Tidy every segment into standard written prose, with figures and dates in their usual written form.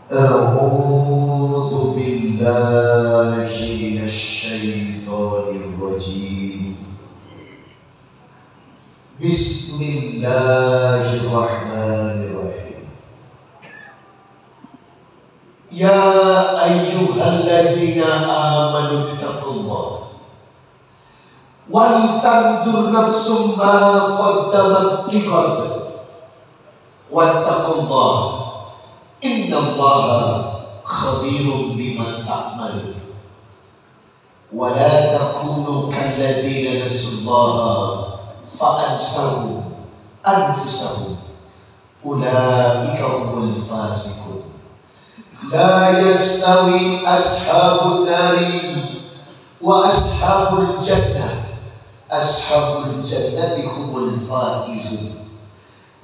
أعوذ بالله من الشيطان الرجيم. بسم الله الرحمن الرحيم. يا أيها الذين آمنوا اتقوا الله ولتنظر نفس ما قدمت لغد واتقوا الله إن الله خبير بما تعملون ولا تكونوا كالذين نسوا الله فأنسوا أنفسهم أولئك هم الفاسقون. لا يستوي أصحاب النار وأصحاب الجنة أصحاب الجنة هم الفائزون.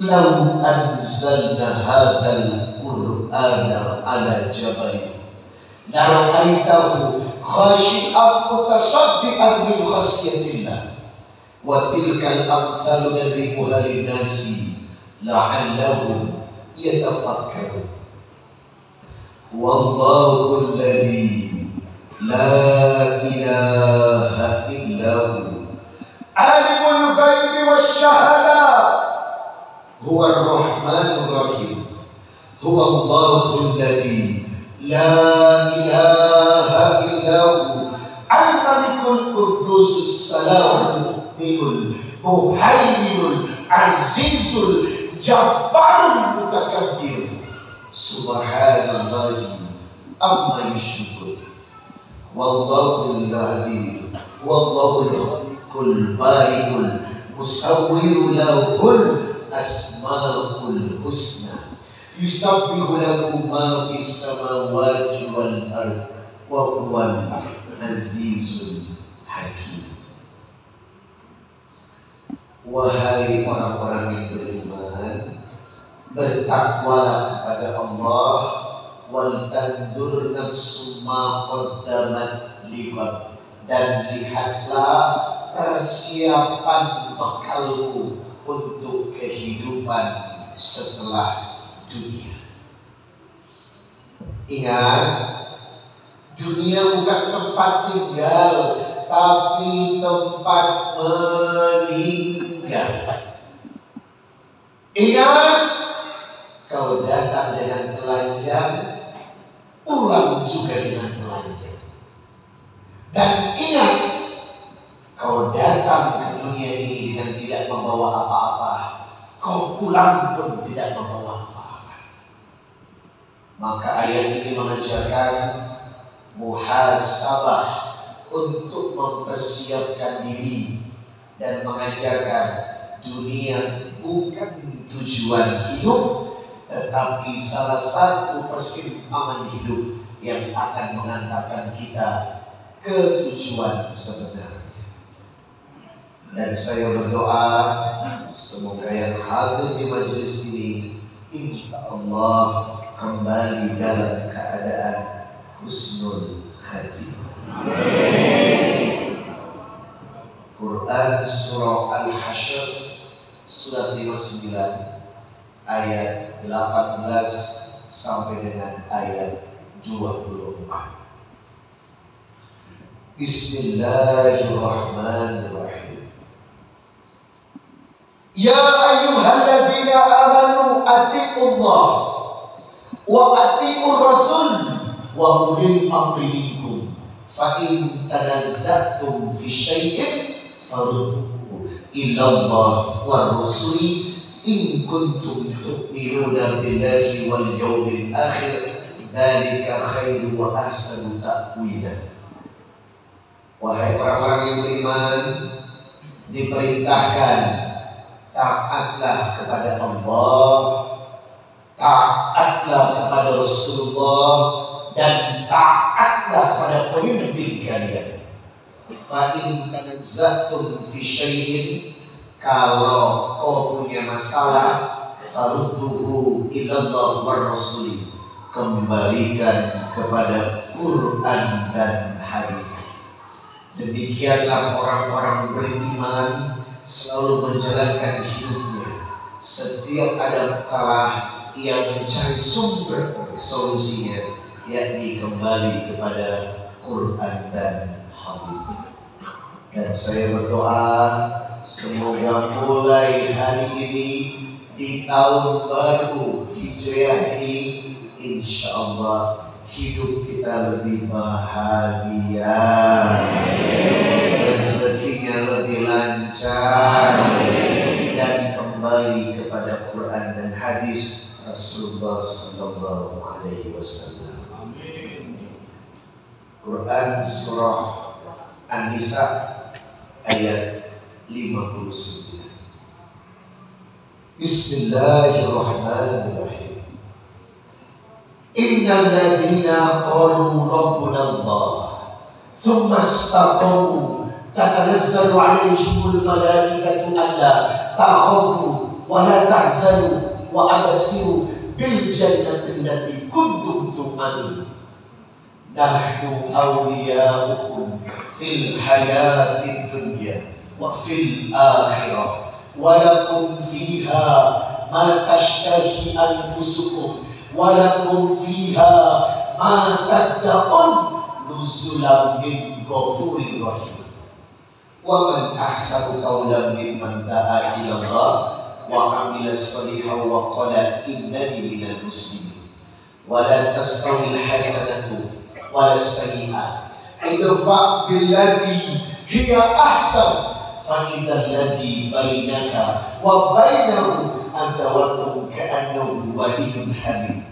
لو أنزلنا هذا القرآن على جبل لرأيته خاشعا متصدعا من خشية الله. وتلك الأمثال نضربها للناس لعلهم يتفكرون. والله الذي لا إله إلا هو عالم الغيب والشهادة هو الرحمن الرحيم. هو الله الذي لا إله إلا هو الملك القدوس السلام المهيمن العزيز الجبار المتكبر سبحان الله عما يشركون. والله الذي والله الخالق البارئ المصور له الأسماء الحسنى يسبح له ما في السماوات والأرض وهو العزيز الحكيم. Wahai orang-orang yang beriman, bertakwalah kepada Allah. Wal tandur nafsu ma qaddamat lighad, dan lihatlah persiapan bekalmu untuk kehidupan setelah dunia. Ingat, dunia bukan tempat tinggal, tapi tempat meninggal. Ingat, kau datang dengan telanjang, pulang juga dengan telanjang. Dan ingat, kau datang ke dunia ini dengan tidak membawa apa-apa, kau pulang pun tidak membawa apa-apa. Maka ayat ini mengajarkan muhasabah untuk mempersiapkan diri dan mengajarkan dunia bukan tujuan hidup, tetapi salah satu persimpangan hidup yang akan mengantarkan kita ke tujuan sebenarnya. Dan saya berdoa semoga yang hadir di majelis ini insya Allah kembali dalam keadaan husnul khatimah. Quran surah Al-Hasyr surat 59 ayat 18 sampai dengan ayat 24. Bismillahirrahmanirrahim. Ya ayyuhalladzina amanu atiiullah wa atiiur rasul wa ulil amri minkum fa in tanazza'tum fi syai'in farudduhu ila Allah war rasuli in kuntum tu'minuna billahi wal yawmil akhir dzalika khairu wa ahsanu ta'wila. Wahai orang-orang yang beriman, diperintahkan taatlah kepada Allah, taatlah kepada Rasulullah, dan taatlah kepada pemimpin kalian. Fa in tanazza'tum fi syai'in, kalau kau punya masalah, farudduhu ila Allah war rasul, kembalikan kepada Quran dan hadis. Demikianlah orang-orang beriman selalu menjalankan hidupnya. Setiap ada masalah, ia mencari sumber solusinya, yakni kembali kepada Quran dan hadis. Dan saya berdoa semoga mulai hari ini di tahun baru Hijriah ini, insya Allah hidup kita lebih bahagia, rezekinya lebih lancar, dan kembali kepada Quran dan hadis Rasulullah Sallallahu Alaihi Wasallam. Quran surah An-Nisa ayat 59. Bismillahirrahmanirrahim. Innal ladzina qalu rabbuna Allah thumma istaqamu tatanazzalu 'alaihimul malaikatu alla takhafu wa la tahzanu wa abshiru bil jannati allati kuntum tu'adun. Nahnu awliyaukum fil hayatid dunya wa fil akhirah wa lakum fiha ma tashtahi anfusukum wa lakum fiha ma tad'un nuzulan min ghafurir rahim. Wa man ahsanu qawlan mimman da'a ila Allah wa 'amila shalihan wa qala innani minal muslimin. Wa la tastawi al-hasanatu wala sayyi'ah idfa' billati hiya ahsan fa idzal ladzi bainaka wa bainahu adawatun ka'annahu waliyyun hamim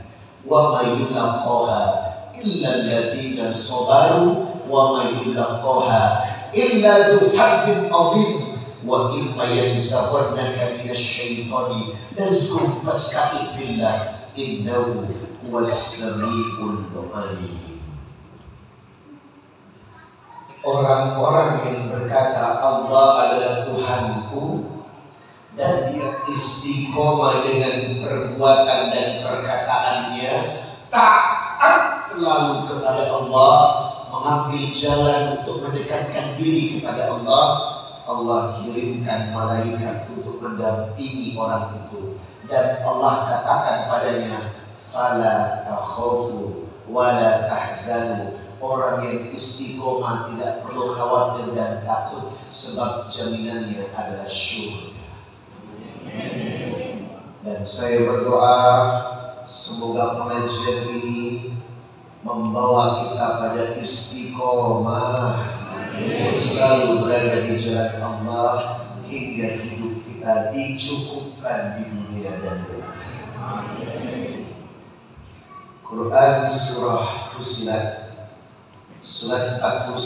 wa may yulqaha illa alladziina sabaru wa may yulqaha illa dzu hazzin 'adzim wa imma yanzaghannaka minasy syaitani nazghun fasta'idz billah innahu huwas samii'ul 'aliim. Orang-orang yang berkata Allah adalah Tuhanku dan dia istiqomah dengan perbuatan dan perkataannya, taat selalu kepada Allah, mengambil jalan untuk mendekatkan diri kepada Allah, Allah kirimkan malaikat untuk mendampingi orang itu. Dan Allah katakan padanya, fala takhafu wala tahzanu. Orang yang istiqomah tidak perlu khawatir dan takut, sebab jaminannya adalah syurga. Dan saya berdoa semoga pengajian ini membawa kita pada istiqomah untuk selalu berada di jalan Allah hingga hidup kita dicukupkan di dunia dan di akhirat. Quran surah Fussilat surat 41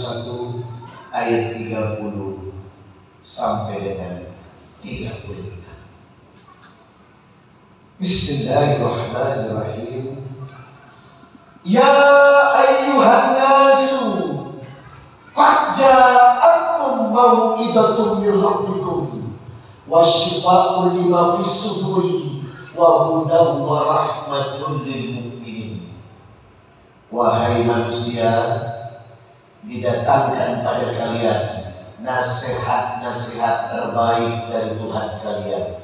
ayat 30 sampai dengan 36. Bismillahirrahmanirrahim. Ya ayyuhan nasu qad ja'akum mau'idatun min rabbikum wa shifaa'un lima fis suduri wa hudan wa rahmatun lil mu'minin. Wahai manusia, didatangkan pada kalian nasihat-nasihat terbaik dari Tuhan kalian,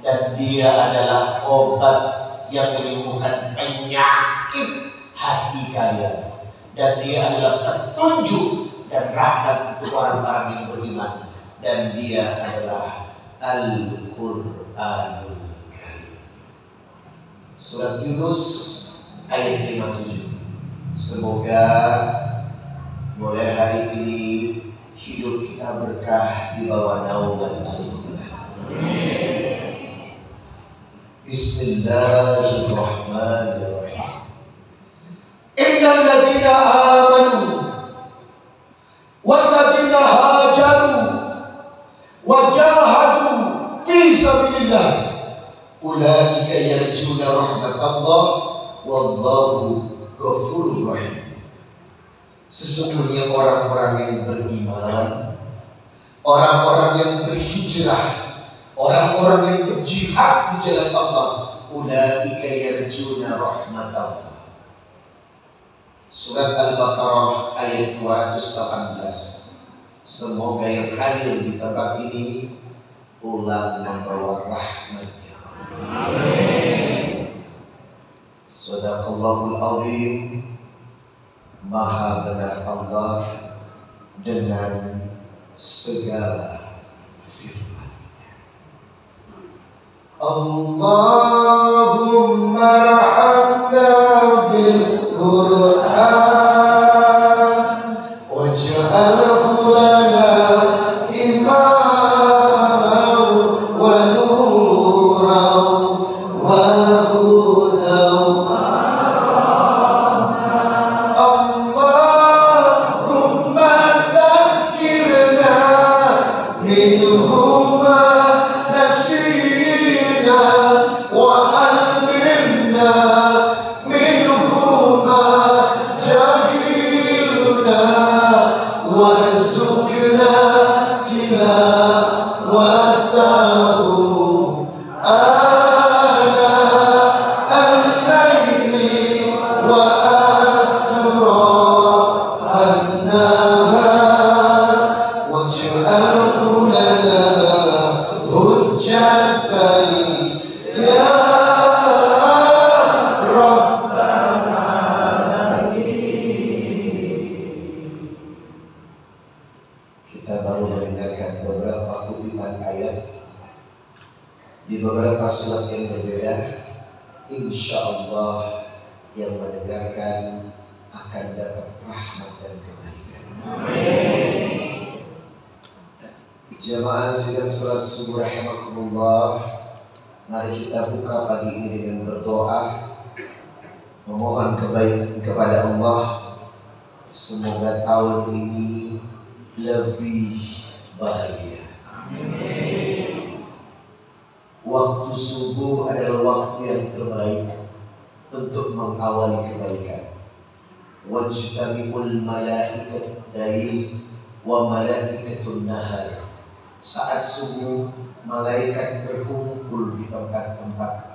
dan dia adalah obat yang menyembuhkan penyakit hati kalian, dan dia adalah petunjuk dan rahmat untuk orang-orang yang beriman, dan dia adalah Al-Qur'anul Karim. Surat Yunus ayat 57. Semoga mulai hari ini hidup kita berkah di bawah naungan Al-Quran. Bismillahirrahmanirrahim. Innal ladzina amanu wal ladzina hajaru wa jahadu fi sabilillah ulaika yarjuna rahmatallah wallahu ghafurur rahim. Sesungguhnya orang-orang yang beriman, orang-orang yang berhijrah, orang-orang yang berjihad di jalan Allah, ulaika yarjuna rahmatallah. Surat Al-Baqarah ayat 218. Semoga yang hadir di tempat ini pulang membawa rahmat-Nya. Amin. Sadaqallahul azim. Maha benar Allah dengan segala firman. Allahumma rahamna bil Qur'an waj'alhu lana imaman wa nuran wa hudan. Allahumma dhakkirna minhu ma nasina wa allimna minhu ma jahilna warzuqna tilawatahu ana al-layli wa atrafan nahar waj'alhu lana hujjatan ya Rabbal alamin. Kita baru mendengarkan beberapa kutipan ayat di beberapa surat yang berbeda. Insya Allah yang mendengarkan akan dapat rahmat dan kebaikan. Jamaah sidang salat subuh rahimakumullah, mari kita buka pagi ini dengan berdoa, memohon kebaikan kepada Allah. Semoga tahun ini lebih bahagia. Waktu subuh adalah waktu yang terbaik untuk mengawali kebaikan. Wajtami'ul malaikatu lail wa malaikatun nahar. Saat subuh, malaikat berkumpul di tempat-tempat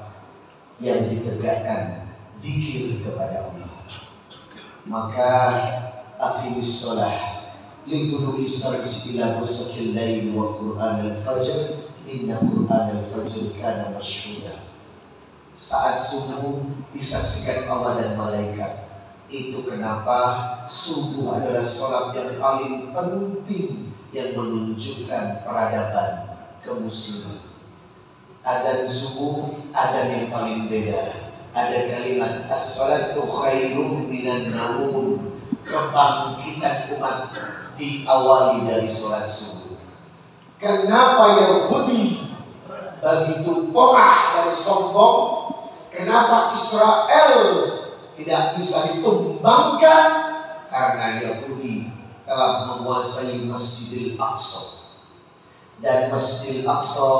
yang ditegakkan dzikir kepada Allah. Maka aqimis shalah liduluki syamsi ila ghasaqil lail wa qur'an al-fajr inna qur'an al-fajr kana mashhuda. Saat subuh disaksikan Allah dan malaikat. Itu kenapa subuh adalah sholat yang paling penting yang menunjukkan peradaban kemusliman. Adzan subuh, adzan yang paling beda. Ada kalimat as-salatu khairum minan naum. Kebangkitan umat diawali dari sholat subuh. Kenapa Yahudi begitu porah dan sombong? Kenapa Israel tidak bisa ditumbangkan? Karena Yahudi telah menguasai Masjidil Aqsa, dan Masjidil Aqsa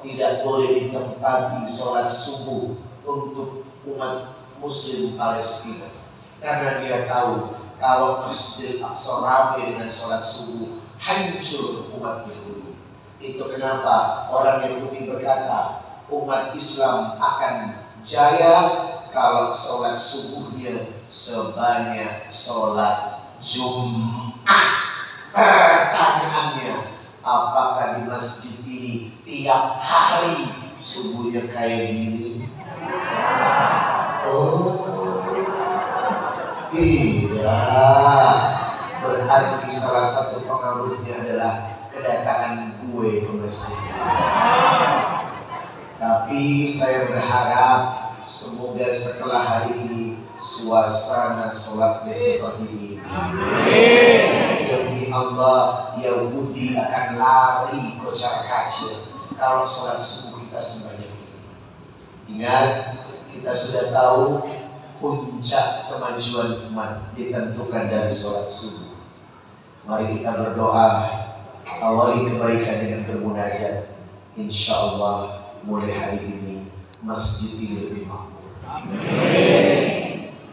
tidak boleh ditempati sholat subuh untuk umat Muslim Palestina, karena dia tahu kalau Masjidil Aqsa ramai dengan sholat subuh, hancur umat Yahudi. Itu kenapa orang Yahudi berkata umat Islam akan jaya kalau sholat subuhnya sebanyak sholat Jumat. Pertanyaannya, apakah di masjid ini tiap hari subuhnya kayak gini? Oh, tidak. Berarti salah satu pengaruhnya adalah kedatangan gue ke masjid. Tapi saya berharap semoga setelah hari ini suasana sholatnya seperti ini. Demi Allah, Yahudi akan lari kocar kacir kalau sholat subuh kita sebanyak ini. Ingat, kita sudah tahu puncak kemajuan umat ditentukan dari sholat subuh. Mari kita berdoa, awali kebaikan dengan bermunajat. Insya Allah mulai hari ini masjid ini lebih makmur.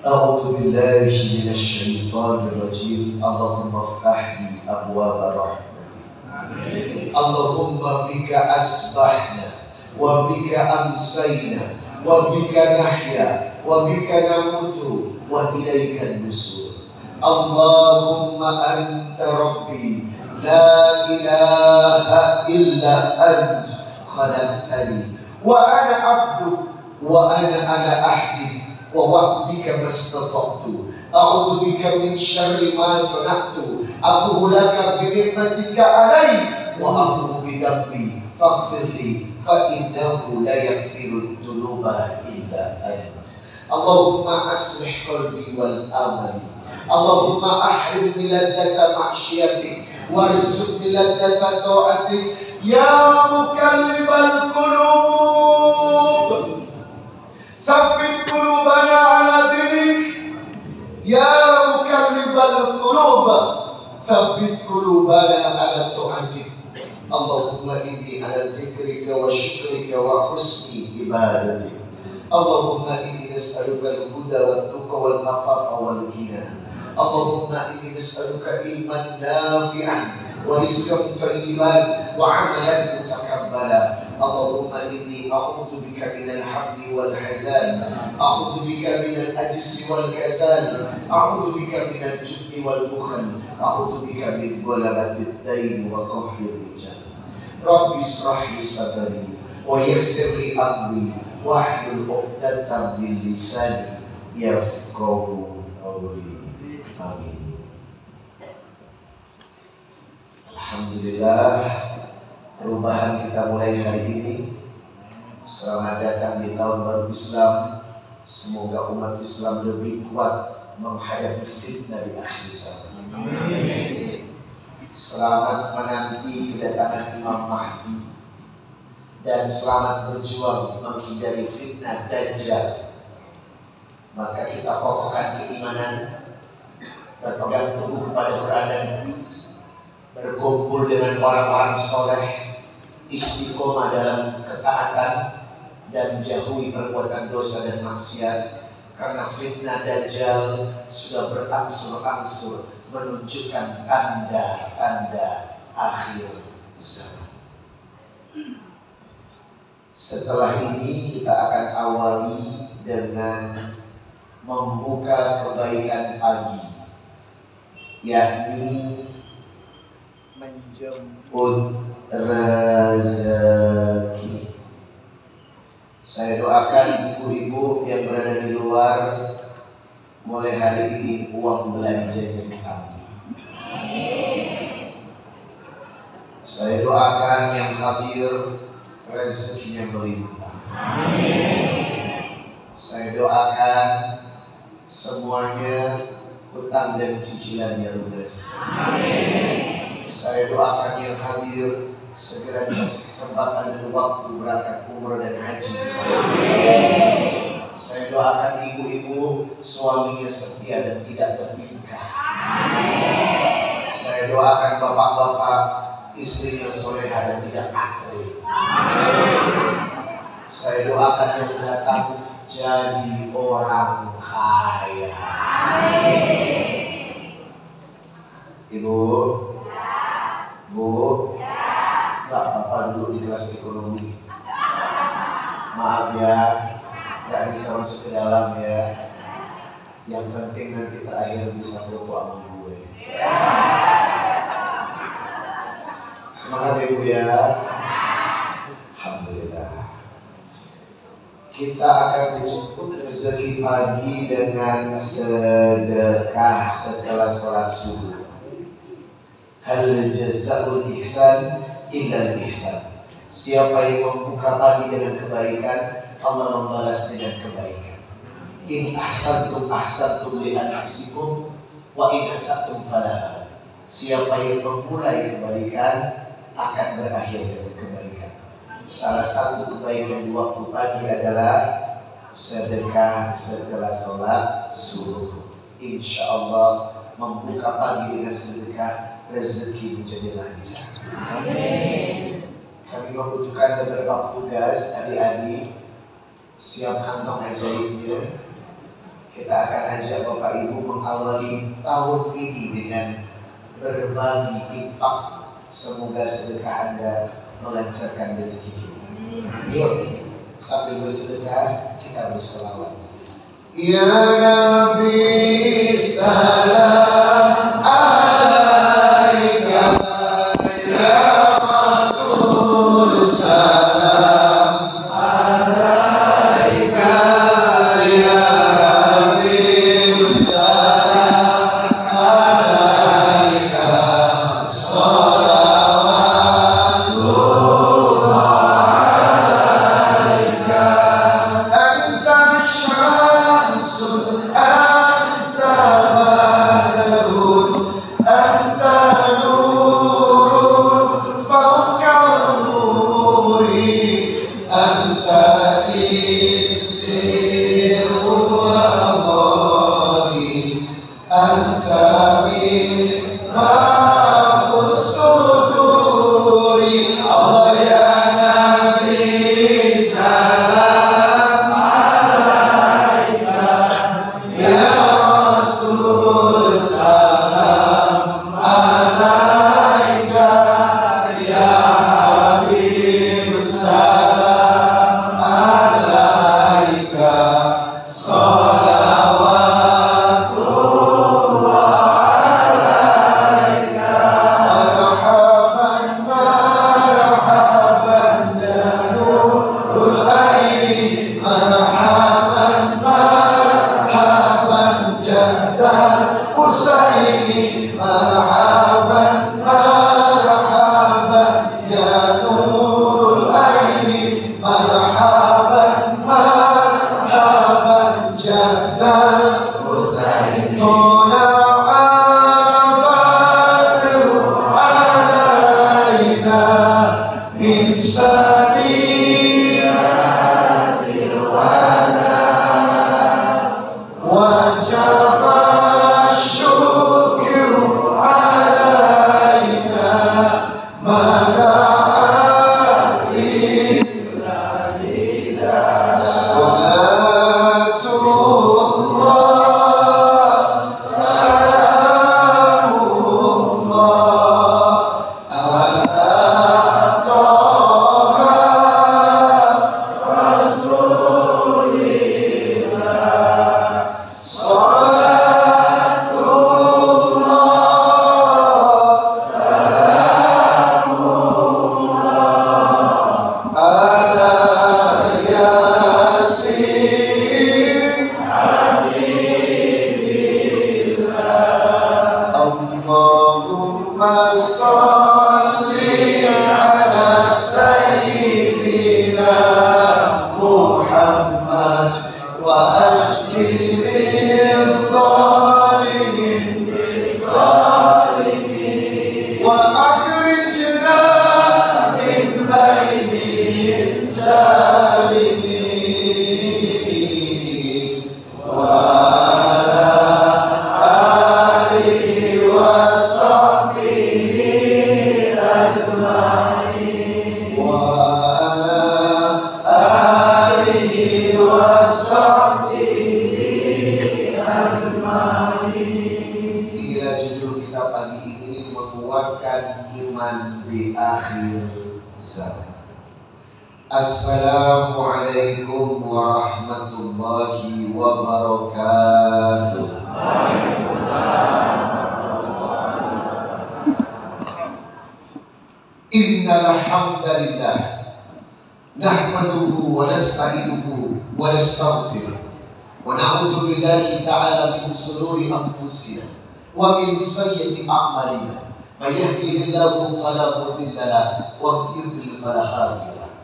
A'udzu billahi minasy syaithanir rajim. Allahumma iftah li abwaaba rahmatik. Allahumma bika asbahna wa bika amsayna wa bika nahya wa bika namutu wa ilaika nusur. Allahumma anta rabbi la ilaha illa anta khalaqtani wa ana abduk wa ana ala ahdik wa wa'bika mastata'tu a'udzu bika min syarri ma sana'tu abu laka bi ni'matika 'alai wa abu bi dhanbi faghfirli fa innahu la yaghfiru dzunuba illa anta. Allahumma aslih qalbi wal amali. Allahumma ahrimni ladzata ma'syiatik warzuqni ladzata ta'atik ya mukallibal qulub tsabbit qulubana 'ala dinik ya mukallibal qulub tsabbit qulubana 'ala ta'atik. Allahumma inni 'ala dzikrika wa syukrika wa husni ibadatik. Allahumma inni nas'aluka al-huda wat-tuqa wal-afafa wal-ghina. Allahumma inni nas'aluka ilman nafi'an wa rizqan thayyiban wa 'amalan mutaqabbala. Allahumma inni a'udzu bika minal hammi wal hazan, a'udzu bika minal ajzi wal kasal, a'udzu bika minal jubni wal bukhl, a'udzu bika min ghalabatid dayn wa qahrir rijal. Rabbi ishrah li sadri wa yassir li amri wahlul 'uqdatam min lisani yafqahu qawli. Amin. Alhamdulillah, perubahan kita mulai hari ini. Selamat datang di tahun baru Islam. Semoga umat Islam lebih kuat menghadapi fitnah di akhir zaman. Amin. Selamat menanti kedatangan Imam Mahdi dan selamat berjuang menghindari fitnah Dajjal. Maka kita kokohkan keimanan, berpegang teguh kepada Quran dan hadis, berkumpul dengan orang-orang soleh, istiqomah dalam ketaatan, dan jauhi perbuatan dosa dan maksiat. Karena fitnah Dajjal sudah berangsur-angsur menunjukkan tanda-tanda akhir zaman. Setelah ini kita akan awali dengan membuka kebaikan pagi, yakni menjemput rezeki. Saya doakan ibu-ibu yang berada di luar, mulai hari ini uang belanjanya ditambah. Saya doakan yang hadir rezekinya melimpah. Saya doakan semuanya hutang dan cicilannya lunas. Saya doakan yang hadir segera dikasih kesempatan dan waktu berangkat umrah dan haji. Saya doakan ibu-ibu suaminya setia dan tidak bertingkah. Saya doakan bapak-bapak istrinya soleha dan tidak aktif. Saya doakan yang datang jadi orang kaya. Ibu, Bu, nggak apa-apa dulu di kelas ekonomi. Maaf ya, nggak bisa masuk ke dalam ya. Yang penting nanti terakhir bisa foto sama gue. Semangat ibu ya. Alhamdulillah. Kita akan menjemput rezeki pagi dengan sedekah setelah sholat subuh. Hal jazaa'ul ihsan illa ihsan. Siapa yang membuka pagi dengan kebaikan, Allah membalas dengan kebaikan. In ahsantum ahsantum li anfusikum wa in asatum falaha. Siapa yang memulai kebaikan akan berakhir dengan kebaikan. Salah satu kebaikan di waktu pagi adalah sedekah setelah sholat subuh. Insya Allah membuka pagi dengan sedekah, rezeki menjadi lancar. Amin. Kami membutuhkan beberapa petugas, adik-adik, siap kantong ajaibnya. Kita akan ajak Bapak Ibu mengawali tahun ini dengan berbagi infak. Semoga sedekah Anda melancarkan rezeki kita. Yuk, sambil bersedekah kita berselawat. Ya Nabi salam alaika, ya Rasul salam alaika, ya Husaini marhaban marhaban ya nurul aini marhaban marhaban jaddal Husaini tona abadu alaina min sariyatil wala wajib syukur alaina mala'i salatullah salamullah ala toha rasulillah salatullah salamullah ala yasin habibillah Allahumma salli ala sayyidina Muhammad wa ashfi min zalimin wa akhrijna min bainihim salimin wa ala alihi wa sahbihi ajma'in wa ala alihi wa sahbihi ajma'in. Inilah judul kita pagi ini, menguatkan iman di akhir zaman. Assalamualaikum warahmatullahi wabarakatuh. Innal hamdalillah nahmaduhu wa nasta'inuhu wa nastaghfiruh wa na'udzu billahi ta'ala min shururi anfusina wa min sayyiati a'malina. May yahdihillahu fala mudilla lahu wa may yudlil fala hadiya lahu.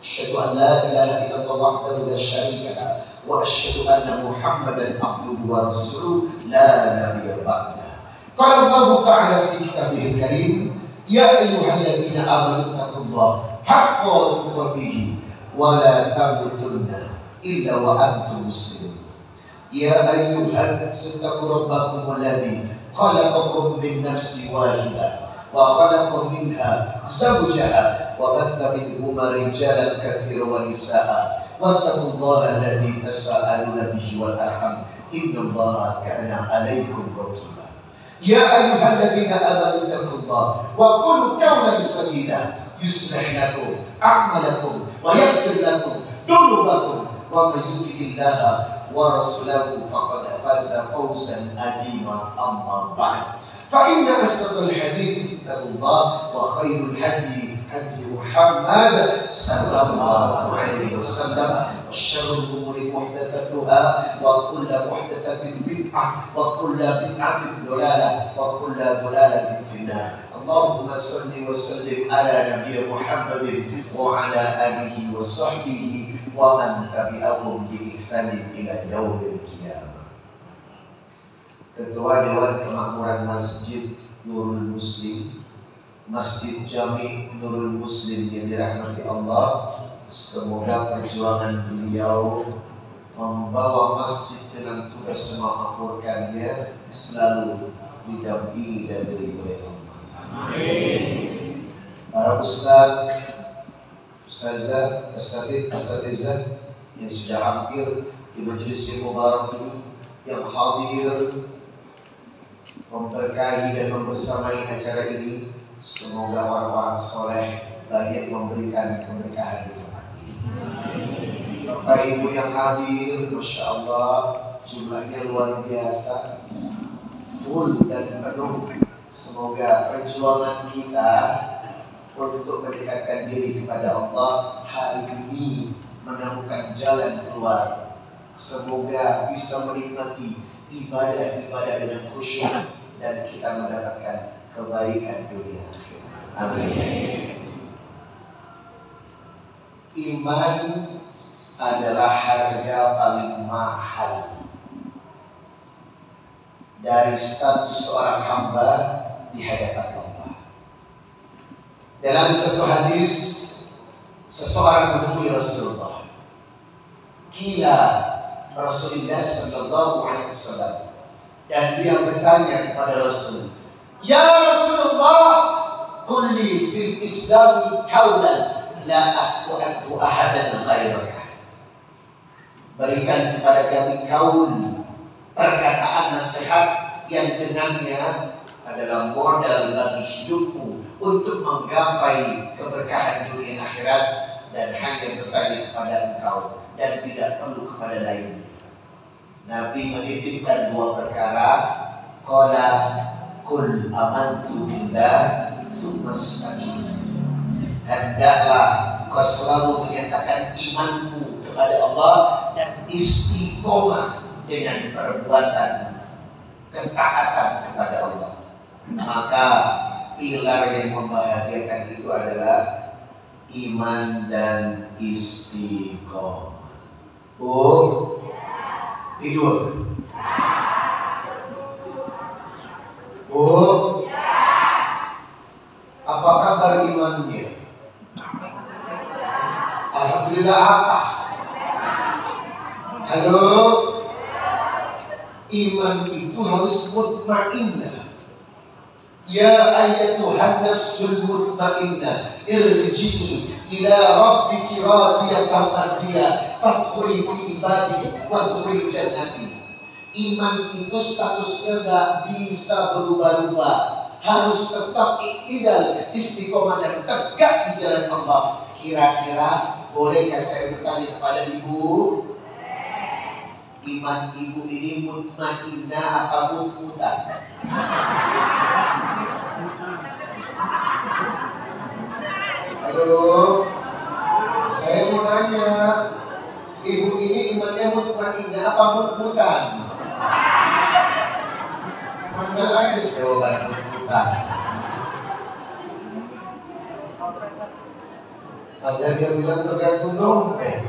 Asyhadu an la ilaha illallah wahdahu la syarika lahu wa asyhadu anna Muhammadan abduhu wa rasuluh la nabiyya ba'dahu. Qala Allah ta'ala fi kitabihil karim, ya ayyuhalladzina amanu taqullaha haqqa tuqatih wa la tamutunna illa wa antum muslimun. Ya ayyuhan ittaqu rabbakum alladzi khalaqakum min nafsin wahidah wa khalaqa minha zawjaha wa batha minhuma rijalan katsiran wa nisaa'a wattaqullaha alladzi tasaaluna bihi wal arham innallaha kana 'alaykum raqiba. Ya ayyuhalladzina amanu taqullaha wa qulu qawlan sadida yuslih lakum a'malakum wa yaghfir lakum dhunubakum wa may yuti'illaha wa rasulahu faqad faza fawzan 'azima. Amma ba'd, fa inna asdaqal hadithi kitabullah wa khairul hadi hadi Muhammad sallallahu alaihi wasallam wa syarrul umuri muhdatsatuha wa kullu muhdatsatin bid'ah wa kullu bid'atin dhalalah wa kullu dhalalatin finnar. Allahumma salli wa sallim ala nabiyyina Muhammadin wa ala alihi wa sahbihi wa man tabi'ahum bi ihsanin ila yaumil qiyamah. Ketua Dewan Kemakmuran Masjid Nurul Muslim, Masjid Jami Nurul Muslim yang dirahmati Allah, semoga perjuangan beliau membawa masjid dengan tugas memakmurkannya selalu didampingi dan diridhoi Allah. Amin. Para ustaz, ustazah, asatizah yang sudah hampir di majelis yang mubarak ini, yang hadir memberkahi dan membersamai acara ini, semoga orang-orang soleh banyak memberikan keberkahan di tempat ini. Bapak Ibu yang hadir, Masya Allah, jumlahnya luar biasa, full dan penuh. Semoga perjuangan kita untuk mendekatkan diri kepada Allah hari ini menemukan jalan keluar. Semoga bisa menikmati ibadah-ibadah dengan khusyuk, dan kita mendapatkan kebaikan dunia akhirat. Amin. Iman adalah harga paling mahal dari status seorang hamba di hadapan Allah. Dalam satu hadis, seseorang menemui Rasulullah. Kila Rasulullah Sallallahu Alaihi Wasallam, dan dia bertanya kepada Rasul, Ya Rasulullah, kulli fil Islami kaulan la as'altu ahadan ghairaka. Berikan kepada kami kaul, perkataan nasihat yang dengannya adalah modal bagi hidupku untuk menggapai keberkahan dunia akhirat, dan hanya bertanya kepada engkau dan tidak perlu kepada lain. Nabi menitipkan dua perkara. Qala kul amantu billah tsumma istaqim. Hendaklah kau selalu menyatakan imanmu kepada Allah dan istiqomah dengan perbuatan ketaatan kepada Allah. Maka pilar yang membahagiakan itu adalah iman dan istiqomah. Bu, tidur. Bu, apa kabar imannya? Alhamdulillah apa? Halo? Iman itu harus mutmainnah. Ya ayyatuhan nafsul mutmainnah, irji'i ila rabbiki radiyatan mardiyah, fadkhuli fi ibadi wadkhuli jannati. Iman itu statusnya gak bisa berubah-ubah, harus tetap iktidal, istiqomah dan tegak di jalan Allah. Kira-kira bolehkah saya bertanya kepada ibu? Iman ibu ini mutmainnah apa mutmutan? Halo, saya mau nanya, ibu ini imannya mutmainnah apa mutmutan? Mana ada jawaban mutmutan? Ada dia bilang tergantung dompet.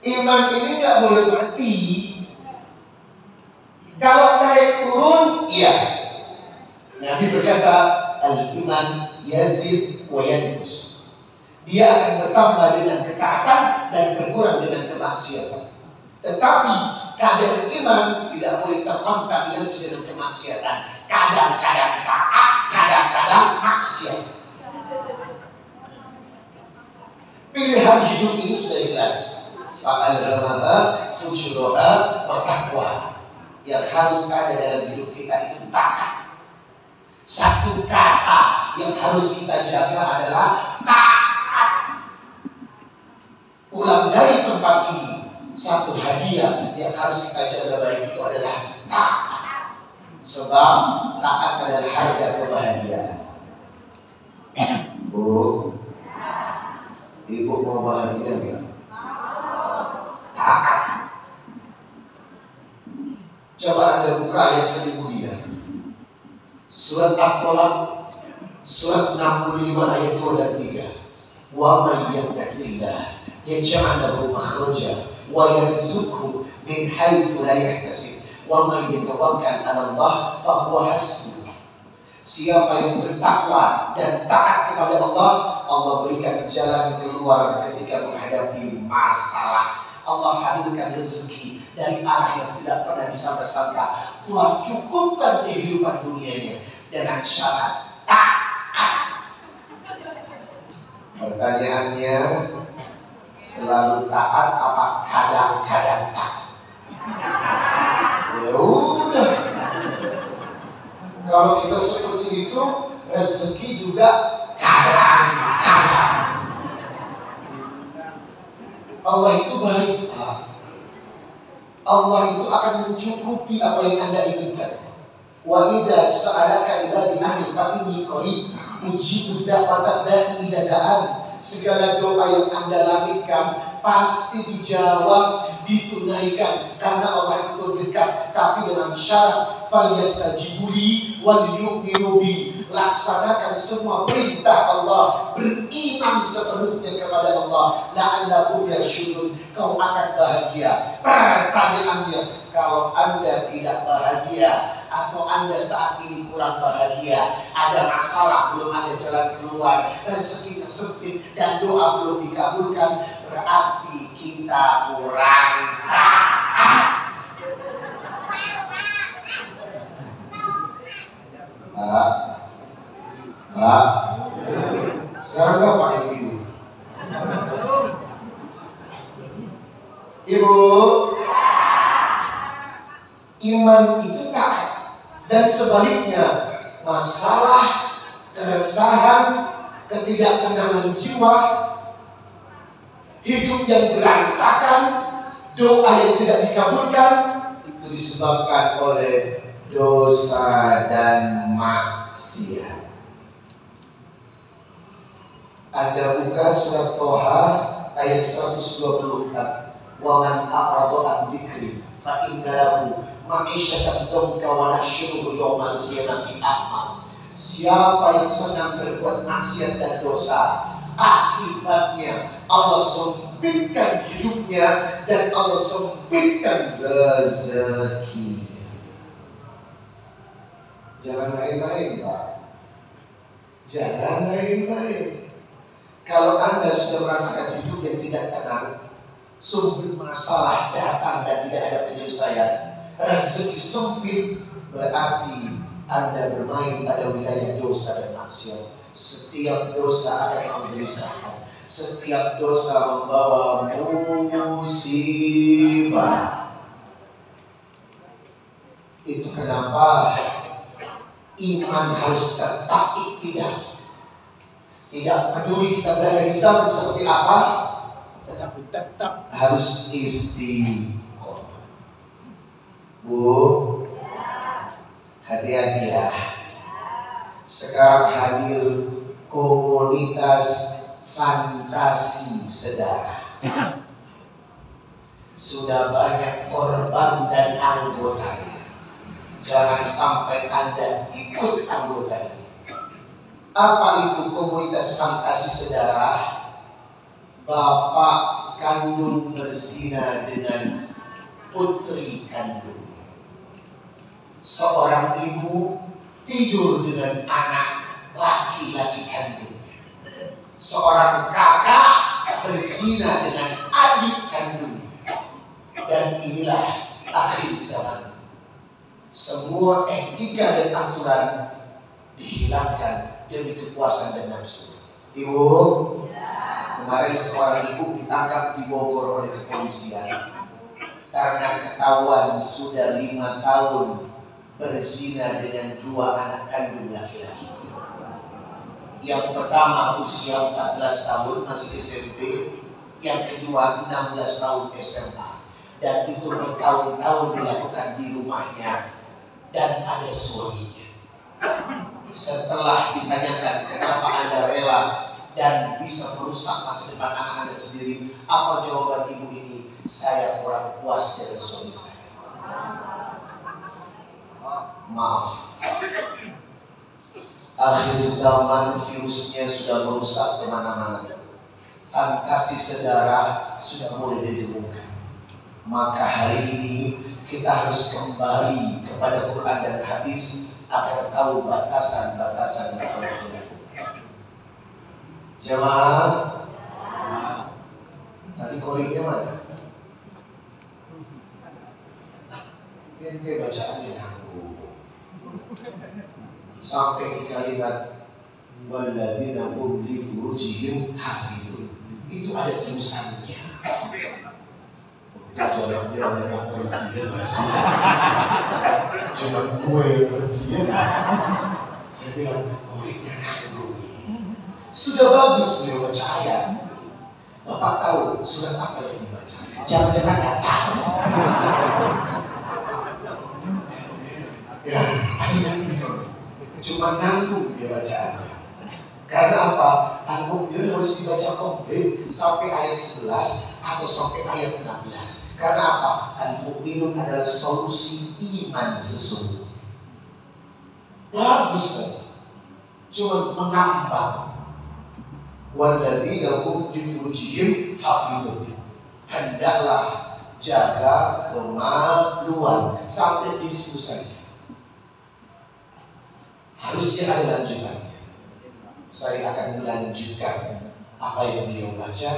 Iman ini nggak boleh mati. Kalau naik turun, iya. Nabi berkata, al-iman yazid wa yanqus. Dia akan bertambah dengan ketaatan dan berkurang dengan kemaksiatan. Tetapi kadar iman tidak boleh terkontaminasi dengan kemaksiatan. Kadang-kadang taat, kadang-kadang maksiat. Pilihan hidup ini sudah jelas. Fa'alhamaha fujuraha wa taqwa. Yang harus ada dalam hidup kita itu taat. Satu kata yang harus kita jaga adalah taat. Ulang dari tempat ini, satu hadiah yang harus kita jaga baik itu adalah taat. Sebab taat adalah harga kebahagiaan. Bu, ibu mau bahagia nggak? Taat. Coba Anda buka ayat 1000. Surat At-Tolak, surat 65 ayat 2 dan 3. Wa may yattaqillah yaj'al lahu makhraja wa yarzuqhu min haitsu la yahtasib wa may yatawakkal 'ala Allah fa huwa hasbuh. Siapa yang bertakwa dan taat kepada Allah, Allah berikan jalan keluar ketika menghadapi masalah. Allah hadirkan rezeki dari arah yang tidak pernah disangka-sangka. Allah cukupkan kehidupan dunianya dengan syarat taat. Pertanyaannya, selalu taat apa kadang-kadang taat? Ya udah. Kalau kita seperti itu, rezeki juga kadang-kadang. Allah itu baik, Pak. Allah itu akan mencukupi apa yang Anda inginkan. Wa idza sa'alaka ibadi anni fa inni qarib ujibu da'watad da'i idza da'an. Segala doa yang Anda lakukan, pasti dijawab, ditunaikan, karena Allah itu dekat. Tapi dengan syarat falyastajibuli wal yu'minu bi, laksanakan semua perintah Allah, beriman sepenuhnya kepada Allah, la'allakum yarsyudun, kau akan bahagia. Pertanyaannya, kalau Anda tidak bahagia atau Anda saat ini kurang bahagia, ada masalah, belum ada jalan keluar, rezekinya sempit dan doa belum dikabulkan, berarti kita kurang taat. Sekarang nggak pakai ibu. Ibu, iman itu taat. Dan sebaliknya, masalah, keresahan, ketidaktenangan jiwa, hidup yang berantakan, doa yang tidak dikabulkan, itu disebabkan oleh dosa dan maksiat. Anda buka surat Toha ayat 124. Wa man a'rada an dzikri fa inna lahu ma'isyatan dhanka wa nahsyuruhu yaumal qiyamati a'ma. Siapa yang senang berbuat maksiat dan dosa, akibatnya Allah sempitkan hidupnya dan Allah sempitkan rezeki. Jangan main-main, Pak. Jangan main-main. Kalau Anda sudah merasakan hidup yang tidak tenang, sumber masalah datang dan tidak ada penyelesaian, rezeki sempit, berarti Anda bermain pada wilayah dosa dan maksiat. Setiap dosa akan menggelisahkan. Setiap dosa membawa musibah. Itu kenapa iman harus tetap ikhtiar. Tidak peduli kita berada di zaman seperti apa, tetapi tetap harus istiqomah. Bu, hati-hati ya. Sekarang hadir komunitas fantasi sedara. Sudah banyak korban dan anggotanya. Jangan sampai Anda ikut anggotanya. Apa itu komunitas fantasi sedara? Bapak kandung berzina dengan putri kandung. Seorang ibu tidur dengan anak laki-laki kandung. Seorang kakak berzina dengan adik kandung. Dan inilah akhir zaman. Semua etika dan aturan dihilangkan demi kepuasan dan nafsu. Ibu, kemarin seorang ibu ditangkap di Bogor oleh kepolisian karena ketahuan sudah 5 tahun berzina dengan 2 anak kandung laki-laki. Yang pertama usia 14 tahun masih SMP, yang kedua 16 tahun SMA, dan itu bertahun-tahun dilakukan di rumahnya dan ada suaminya. Setelah ditanyakan kenapa Anda rela dan bisa merusak masa depan anak Anda sendiri, apa jawaban ibu ini? Saya kurang puas dengan suami saya. Maaf. Akhir zaman virusnya sudah merusak kemana-mana. Fantasi sedara sudah mulai ditemukan. Maka hari ini kita harus kembali kepada Quran dan hadis agar tahu batasan-batasan yang telah dilakukan. Jemaah, tadi koreknya mana? Ente bacaannya nanggung. Sampai di kalimat walladzina hum li furujihim hafizun. Itu ada tulisannya. Jangan bilang yang ngerti ya masih. Cuma gue yang ngerti ya. Saya bilang koreknya nanggung. Sudah bagus beliau baca ayat. Bapak tahu surat apa yang dibaca? Jangan-jangan nggak tahu. Ya, cuma nanggung dia bacaannya. Karena apa? Al-Mu'minun harus dibaca komplit sampai ayat 11 atau sampai ayat 16. Karena apa? Al-Mu'minun adalah solusi iman sesungguhnya. Bagus kan? Cuma mengambang. Walladzina hum li furujihim hafizun. Hendaklah jaga kemaluan sampai di situ saja. Harusnya ada lanjutannya. Saya akan melanjutkan apa yang beliau baca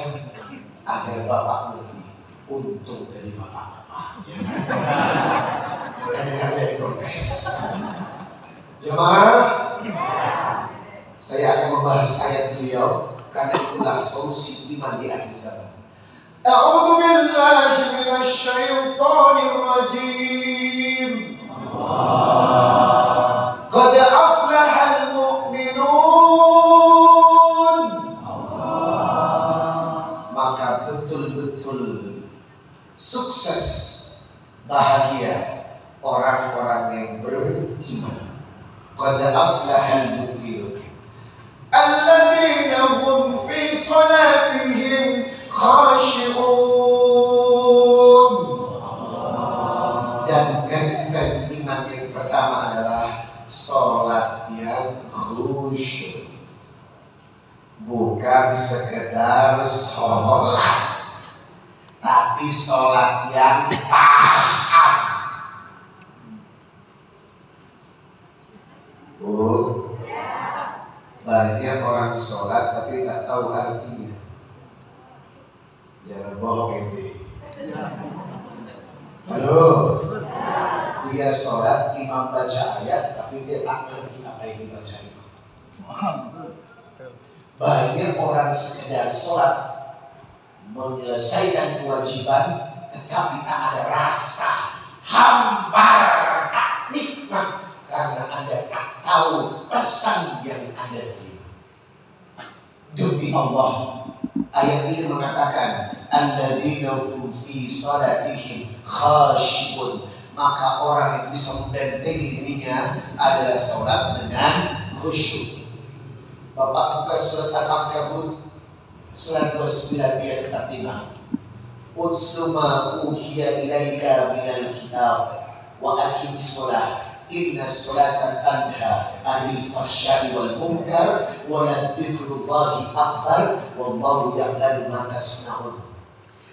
agar Bapak mengerti. Untung dari Bapak-Bapak. Makanya ada yang protes. Jemaah, saya akan membahas ayat beliau karena itulah solusi iman di akhir zaman. A'udzu billahi minasy syaithanir rajim. Qad aflahal mu'minun. Maka betul-betul sukses, bahagia orang-orang yang beriman. Qad aflahal mu'minun alladzina hum fi salatihim khashi'un. Dan ganteng iman yang pertama adalah sholat yang khusyuk, bukan sekedar sholat, tapi sholat yang paham. Banyak orang sholat tapi tak tahu artinya. Jangan bohong ente. Halo, dia sholat, imam baca ayat tapi dia tak ngerti apa yang dibaca imam. Banyak orang sekedar sholat, menyelesaikan kewajiban tetapi tak ada rasa hambar, tak nikmat, karena Anda tak tahu pesan yang Anda terima. Demi Allah, ayat ini mengatakan alladzina hum fi salatihim khashi'un. Maka orang yang bisa membentengi dirinya adalah salat dengan khusyuk. Bapak buka surat Al-Ankabut surat 29 ayat 45. Utslu ma uhiya ilaika minal kitab wa aqimis shalah. Inna sholata tanha 'anil fahsya'i wal munkar wa la dzikrullahi akbar wallahu ya'lamu ma tasna'un.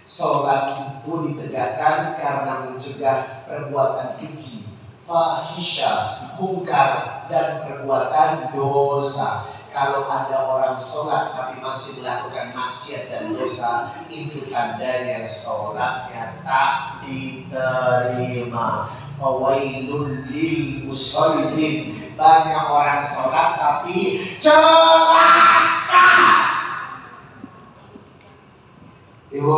Salat itu ditegakkan karena mencegah perbuatan keji, fahisya, munkar, dan perbuatan dosa. Kalau ada orang sholat tapi masih melakukan maksiat dan dosa, itu tandanya sholatnya tak diterima. Fawailul lil musallin. Banyak orang sholat tapi celaka. Ibu,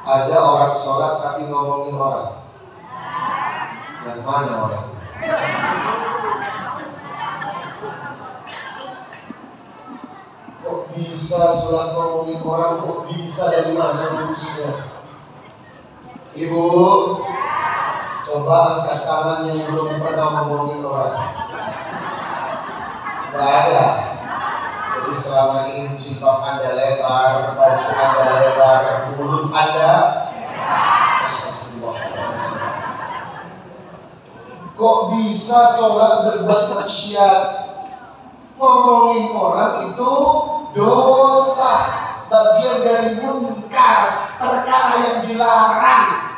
ada orang sholat tapi ngomongin orang. Yang mana orang? Kok bisa sholat ngomongin orang? Kok bisa, dari mana manusia? Ibu, coba angkat tangan yang belum pernah ngomongin orang. Gak ada. Jadi selama ini jilbab Anda lebar, baju Anda lebar, mulut Anda. Astagfirullahaladzim. Kok bisa sholat berbuat maksiat? Ngomongin orang itu dosa, bagian dari munkar, perkara yang dilarang.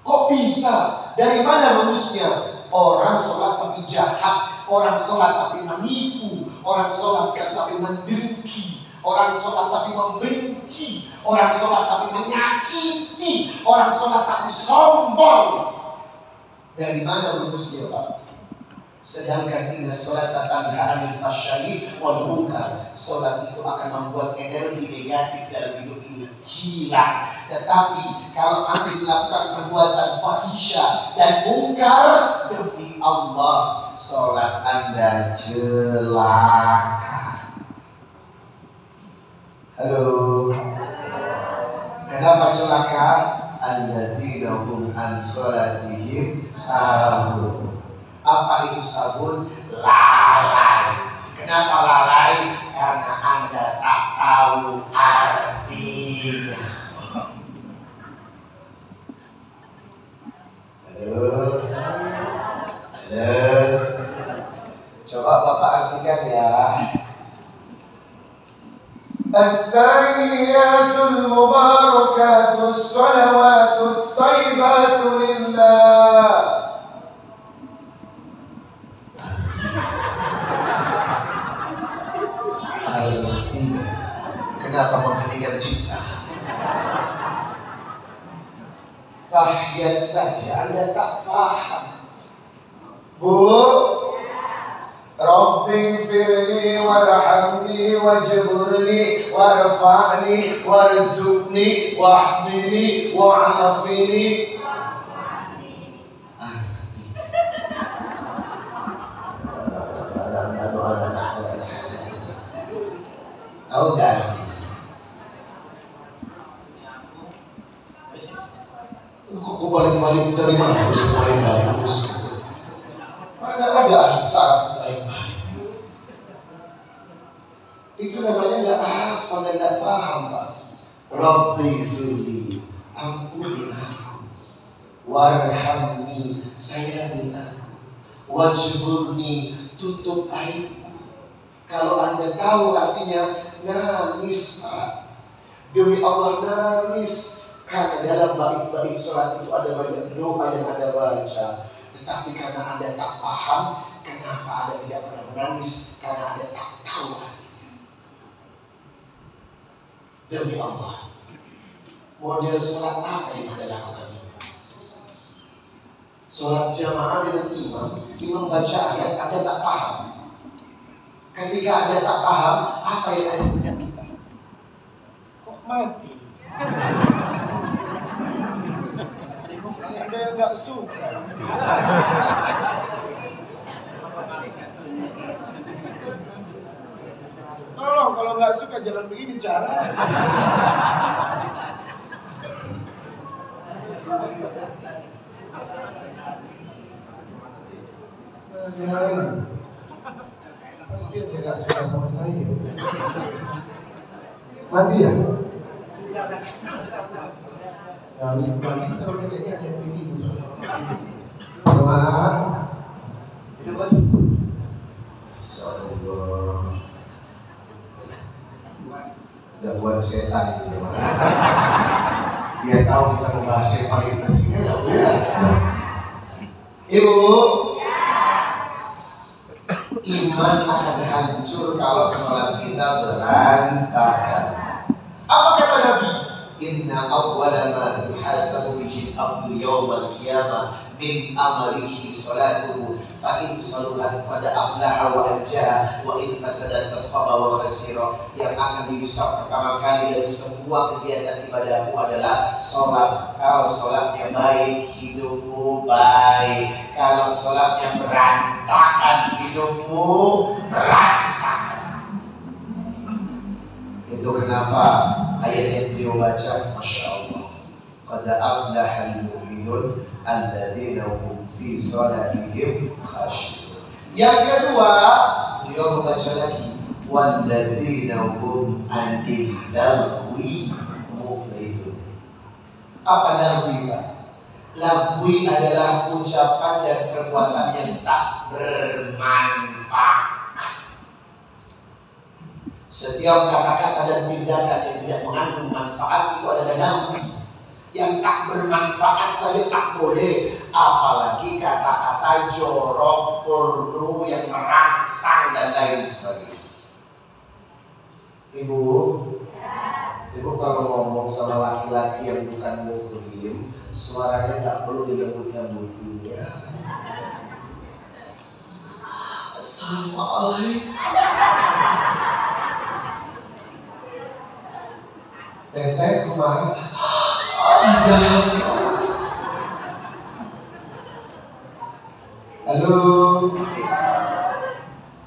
Kok bisa? Dari mana rumusnya? Orang sholat tapi jahat, orang sholat tapi menipu, orang sholat tapi mendengki, orang sholat tapi membenci, orang sholat tapi menyakiti, orang sholat tapi sombong. Dari mana rumusnya, Pak? Sedangkan inna sholata tanha 'anil fahsya'i wal munkar. Sholat itu akan membuat energi negatif dalam hidup ini hilang. Tetapi kalau masih melakukan perbuatan fahisya dan munkar, demi Allah sholat Anda celaka. Halo. Kenapa celaka? Alladzina hum an sholatihim sahun. Apa itu sabun? Lalai. Kenapa lalai? Karena Anda tak tahu artinya. Coba Bapak artikan ya. At-tahiyyatul mubarakatus salawatut thayyibatu lillah. Artinya, kenapa menghentikan cipta? Tahiyat saja Anda tak paham. Bu, Rabbi firli warhamni wajburni warfa'ni warzuqni wahdini wa'afini. Tahu nggak? Kok paling-paling dari mana? Paling-paling mana ada syarat paling-paling? Itu namanya nggak hafal dan nggak paham, Pak. Rabbi firli, ampuni aku. Warhamni, sayangi aku. Wajburni, tutup aibku. Kalau Anda tahu artinya, nangis, Pak. Demi Allah nangis. Karena dalam bait-bait sholat itu ada banyak doa yang Anda baca. Tetapi karena Anda tak paham, kenapa Anda tidak pernah menangis? Karena Anda tak tahu artinya. Demi Allah, model sholat apa yang Anda lakukan? Sholat jamaah dengan imam baca ayat, Anda tak paham. Ketika Anda tak paham, apa yang ada di benak kita? Kok mati? Ada yang nggak suka. Tolong, kalau nggak suka jangan begini cara. Pasti dia nggak suka sama saya. Mati ya? Nggak bisa kayaknya kayak begitu. Jemaah, hidup lagi. Insyaallah. Udah buat setan itu jemaah. Dia tahu kita membahas yang paling pentingnya nggak boleh. Ibu, iman akan hancur kalau sholat kita berantakan. Apa kata Nabi? Inna awwala ma yuhasabu bihi al-'abdu yawmal qiyamah min amalihi salatuhu fa in saluhat qad aflaha wa anjaha wa in fasadat khaba wa khasira. Yang akan dihisab pertama kali dari semua kegiatan ibadahmu adalah sholat. Kalau sholatnya baik, hidupmu baik. Kalau sholatnya berantakan, hidupmu berantakan. Itu kenapa ayat yang beliau baca, Masya Allah, qad aflahal mu'minun alladzina hum fi salatihim khashi'un. Yang kedua, beliau membaca lagi, walladzina hum 'anil lagwi mu'ridun. Apa lagwi, Pak? Lagwi adalah ucapan dan perbuatan yang tak bermanfaat. Setiap kata-kata dan tindakan yang tidak mengandung manfaat itu adalah lagwi. Yang tak bermanfaat saja tak boleh, apalagi kata-kata jorok, porno yang merangsang dan lain sebagainya. Ibu kalau ngomong sama laki-laki yang bukan muslim, suaranya tak perlu dilembut-lembutin ya. Assalamualaikum. Teteh kemana? Halo.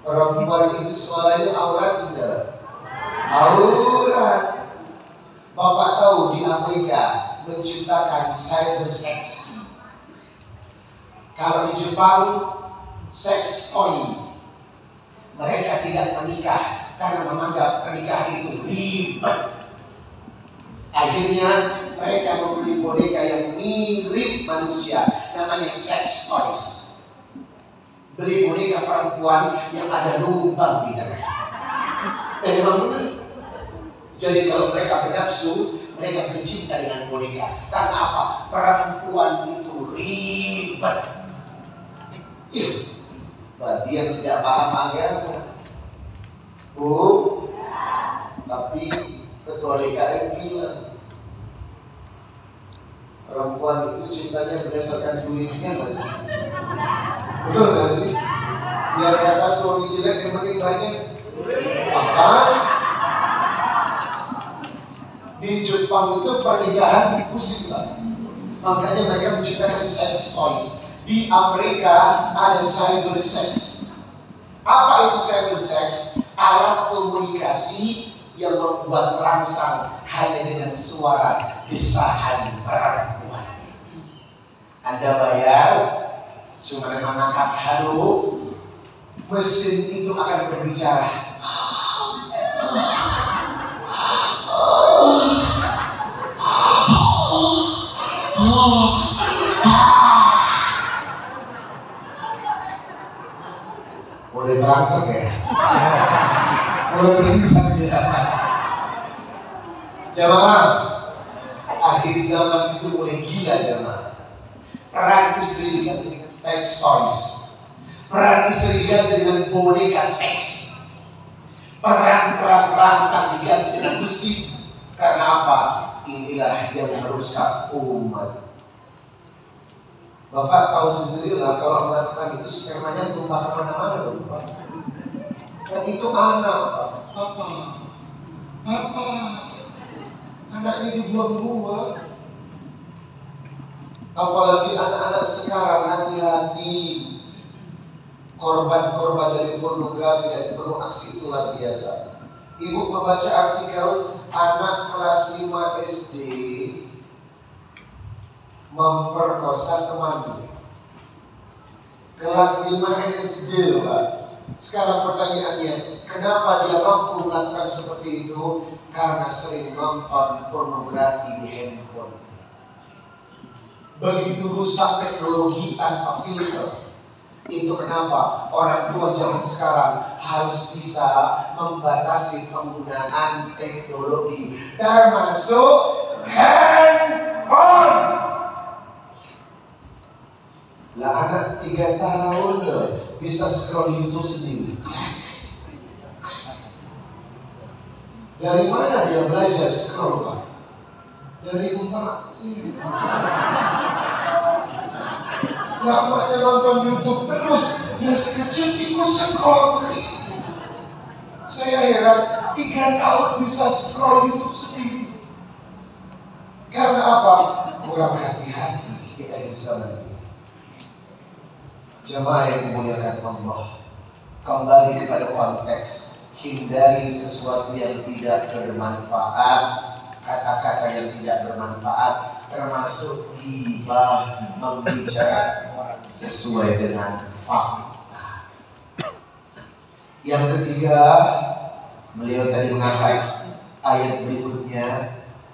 Perempuan itu suaranya aurat tidak? Aurat. Bapak tahu di Amerika menciptakan cyber sex. Kalau di Jepang seks toy. Mereka tidak menikah karena menganggap pernikahan itu ribet. Akhirnya mereka membeli boneka yang mirip manusia, namanya sex toys. Beli boneka perempuan yang ada lubang di tengah. Memang benar. Jadi kalau mereka bernafsu, mereka bercinta dengan boneka. Karena apa? Perempuan itu ribet. Iya. Bagi yang tidak paham agama, tapi ketua DKM bilang perempuan itu cintanya berdasarkan duitnya nggak sih? Betul nggak sih? Biar kata suami jelek yang makin banyak. Maka di Jepang itu pernikahan musik lah. Makanya mereka menciptakan sex toys. Di Amerika ada cyber sex. Apa itu cyber sex? Alat komunikasi yang membuat rangsang hanya dengan suara desahan perempuan. Anda bayar, cuma mengangkat halo, mesin itu akan berbicara. Boleh berangsek ya? Boleh berangsek ya? Jamaah, akhir zaman itu mulai gila jamaah. Peran istri diganti dengan sex toys. Peran istri diganti dengan boneka seks. Peran rangsang diganti dengan mesin. Karena apa? Inilah yang merusak umat. Bapak tahu sendirilah kalau melakukan itu spermanya tumpah kemana-mana dong Pak. Dan itu anak Pak. Papa, anaknya dibuang-buang. Apalagi anak-anak sekarang, hati-hati. Korban-korban dari pornografi dan penuh aksi itu luar biasa. Ibu membaca artikel anak kelas 5 SD memperkosa temannya. Kelas 5 SD loh Pak. Sekarang pertanyaannya, kenapa dia mampu melakukan seperti itu? Karena sering nonton pornografi di handphone. Begitu rusak teknologi tanpa filter. Itu kenapa orang tua zaman sekarang harus bisa membatasi penggunaan teknologi, termasuk handphone. Lah anak 3 tahun loh bisa scroll YouTube sendiri. Dari mana dia belajar scroll Pak? Dari emak. Namanya nonton YouTube terus, dia sekecil ikut scroll. Saya heran, 3 tahun bisa scroll YouTube sendiri. Karena apa? Kurang hati-hati di akhir zaman ini. Jemaah yang dimuliakan Allah, kembali kepada konteks, hindari sesuatu yang tidak bermanfaat, kata-kata yang tidak bermanfaat, termasuk ghibah, membicarakan orang sesuai dengan fakta. Yang ketiga, beliau tadi mengangkat ayat berikutnya,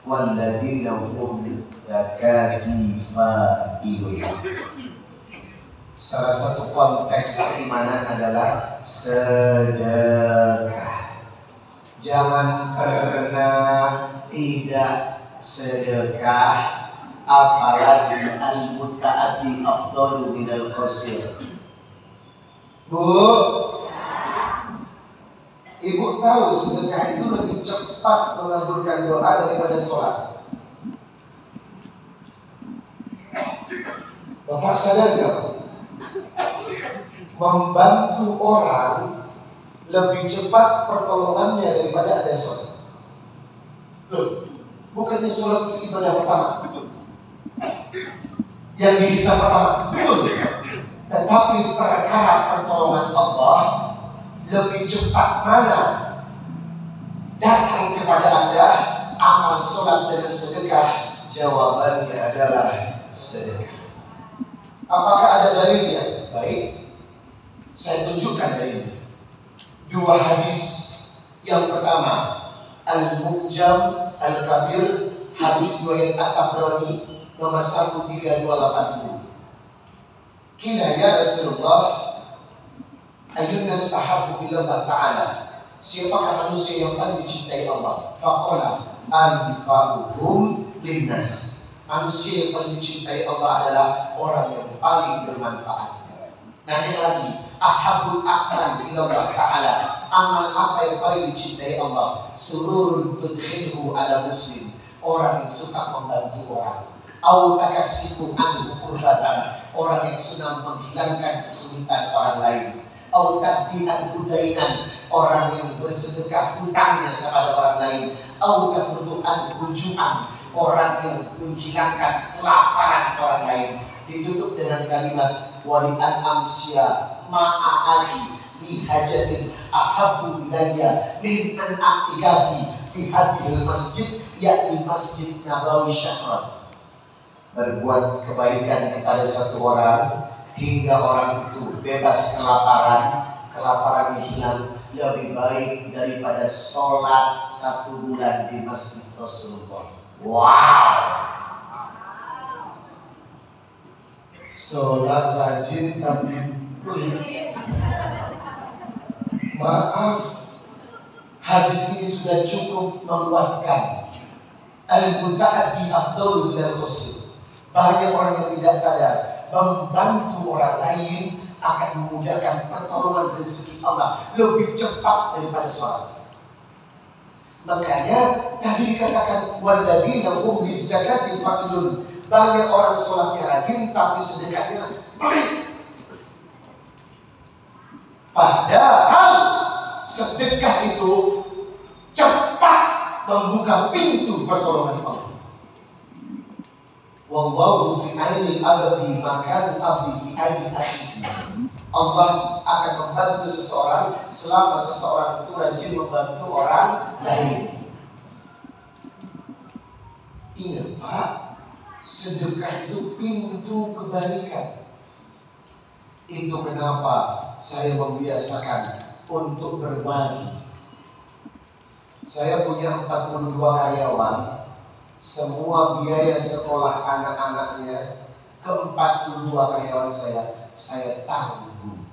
walladzina hum lizzakati fa'ilun. Salah satu konteks keimanan adalah sedekah. Jangan pernah tidak sedekah, apalagi al-muta'addi afdalu minal qasir. Bu, ibu tahu sedekah itu lebih cepat mengabulkan doa daripada sholat. Bapak sadar gak? Membantu orang lebih cepat pertolongannya daripada ada sholat. Loh, bukannya sholat itu ibadah pertama? Betul. Yang dihisab pertama? Betul. Tetapi perkara pertolongan Allah lebih cepat mana datang kepada Anda amal sholat dengan sedekah? Jawabannya adalah sedekah. Apakah ada dalilnya? Baik. Saya tunjukkan dari ini. Dua hadis. Yang pertama, Al-Mu'jam Al-Kabir, hadis riwayat At-Tabrani nomor 13280. Qila ya Rasulullah, ayyun nas ahabbu ilallah ta'ala? Siapakah manusia yang paling dicintai Allah? Faqala anfa'uhum linnas. Manusia yang paling dicintai Allah adalah orang yang paling bermanfaat. Nah, yang lagi, ahabul a'mal ilallah ta'ala. Amal apa yang paling dicintai Allah? Sururun tudkhilhu ala muslim. Orang yang suka membantu orang. Au takasifu anhu kurbatan. Orang yang senang menghilangkan kesulitan orang lain. Au takdi'an hudainan. Orang yang bersedekah hutangnya kepada orang lain. Au takrudu'an rujuan. Orang yang menghilangkan kelaparan orang lain. Ditutup dengan kalimat wali'an amsya ma'a'ali fi hajatin ahabbu ilayya min an a'tikafi fi hadhil masjid, yakni Masjid Nabawi Syahran. Berbuat kebaikan kepada satu orang hingga orang itu bebas kelaparannya hilang, lebih baik daripada sholat 1 bulan di Masjid Rasulullah. Wow. Sholat rajin tapi maaf, hadis ini sudah cukup menguatkan al-muta'addi afdalu minal qasir. Banyak orang yang tidak sadar membantu orang lain akan memudahkan pertolongan rezeki Allah lebih cepat daripada sholat. Makanya tadi dikatakan walladzina hum lizzakati fa'ilun. Banyak orang sholatnya rajin tapi sedekahnya pelit. Padahal sedekah itu cepat membuka pintu pertolongan Allah. Wallahu fi aini abdi maka abdi fi aini akhihi. Allah akan membantu seseorang selama seseorang itu rajin membantu orang lain. Ingat Pak, sedekah itu pintu kebaikan. Itu kenapa saya membiasakan untuk berbagi. Saya punya 42 karyawan. Semua biaya sekolah anak-anaknya ke-42 karyawan saya tanggung.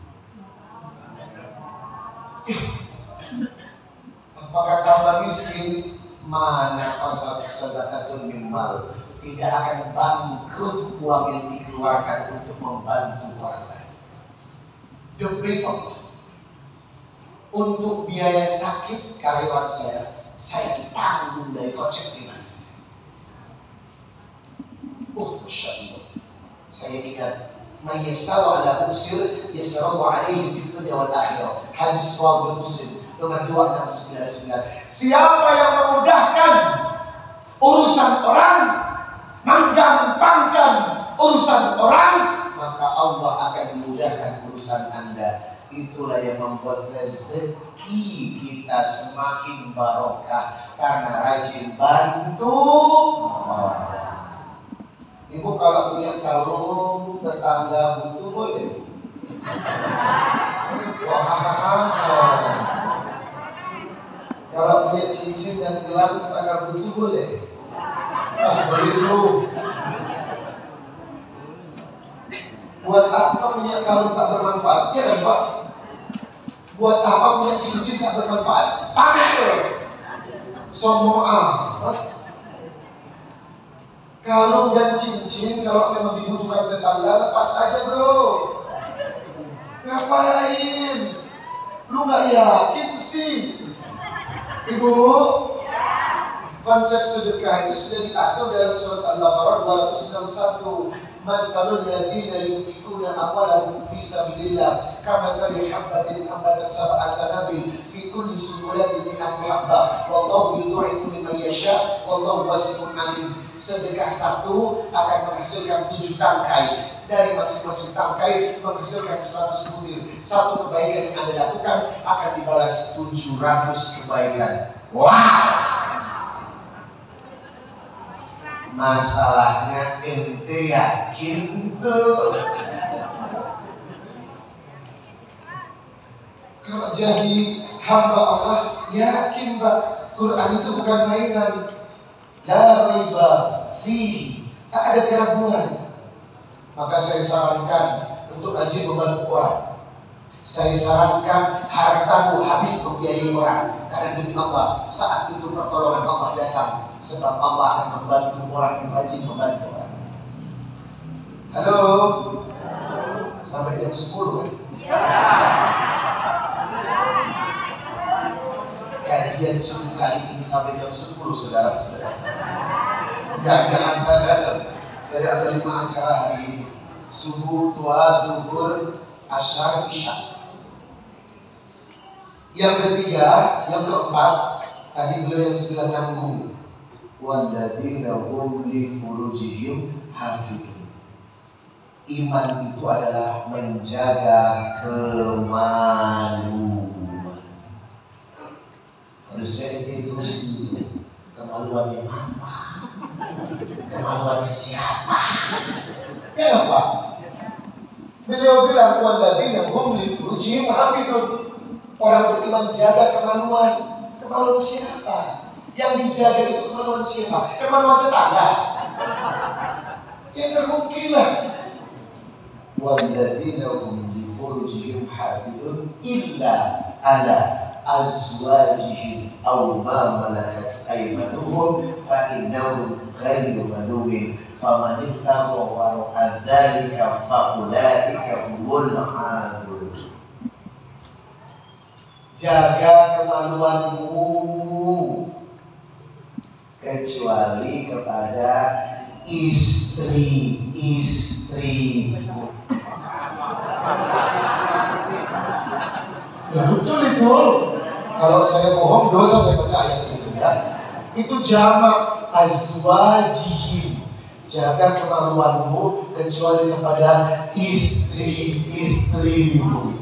Apakah tambah miskin? Mana pasal sedekatul mimmal? Tidak akan bangkrut uang yang dikeluarkan untuk membantu orang lain. Demi Allah, untuk biaya sakit karyawan saya tanggung dari kocek pribadi. Masya Allah. Saya ingat Mayyasaru ala usir yasaru alaihi fid dunya wal akhirah. Hadis riwayat Muslim nomor 2699. Siapa yang memudahkan urusan orang, menggampangkan urusan orang, maka Allah akan memudahkan urusan Anda. Itulah yang membuat rezeki kita semakin barokah karena rajin bantu orang. Ibu kalau punya kalung tetangga butuh boleh? Wah, kalau punya cincin dan gelang tetangga butuh boleh? Boleh dulu. Buat apa punya kalung tak bermanfaat? Ya kan Pak? Buat apa punya cincin tak bermanfaat? Pamer. Sombong amat. Kalung dan cincin kalau memang dibutuhkan tetangga, lepas aja bro. Ngapain? Lu gak yakin sih? Ibu, konsep sedekah itu sudah diatur dalam surat Al-Baqarah 261. Mathalul ladzina yunfikuna amwalahum fi sabilillah kamathali habbatin ambatat sab'a sanabil fi kulli sunbulatin mi'atu habbah wallahu yudhi'u liman yasha wallahu wasi'un 'alim. Sedekah satu akan menghasilkan 7 tangkai. Dari masing-masing tangkai menghasilkan 100 butir. Satu kebaikan yang Anda lakukan akan dibalas 700 kebaikan. Wow! Masalahnya ente yakin tuh menjadi hamba Allah, yakin Mbak, Quran itu bukan mainan. La raiba fihi, tak ada keraguan. Maka saya sarankan untuk rajin membantu orang. Saya sarankan hartamu habis membiayai orang, karena demi Allah saat itu pertolongan Allah datang, sebab Allah akan membantu orang yang rajin membantu orang. Halo, sampai jam 10 kan? Kajian subuh kali ini sampai jam 10 saudara-saudara. Jangan saya ada 5 acara hari ini. Subuh, duha, duhur, asyar, isya. Yang ketiga, yang keempat, tadi beliau yang sudah nyambung. Walladzina hum li furujihim hafidun. Iman itu adalah menjaga kemaluan. Harusnya itu kemaluannya apa? Kemaluannya siapa? Kenapa? Beliau bilang walladzina hum li furujihim hafidun. Orang beriman jaga kemaluan. Kemaluan siapa? Yang dijaga itu kemaluan siapa? Kemaluan tetangga. Ya termungkinlah. Walladzina hum li furujihim hafidun illa ala azwajihim aw ma malakat aymanuhum fa innahum ghairu malumin faman ittaqa wara'a dzalika fa ulaika humul aadun. Jaga kemaluanmu kecuali kepada istri-istrimu. Ya betul itu. Kalau saya bohong dosa, saya baca ayat itu ya. Itu jamak azwajihim. Jaga kemaluanmu kecuali kepada istri-istrimu.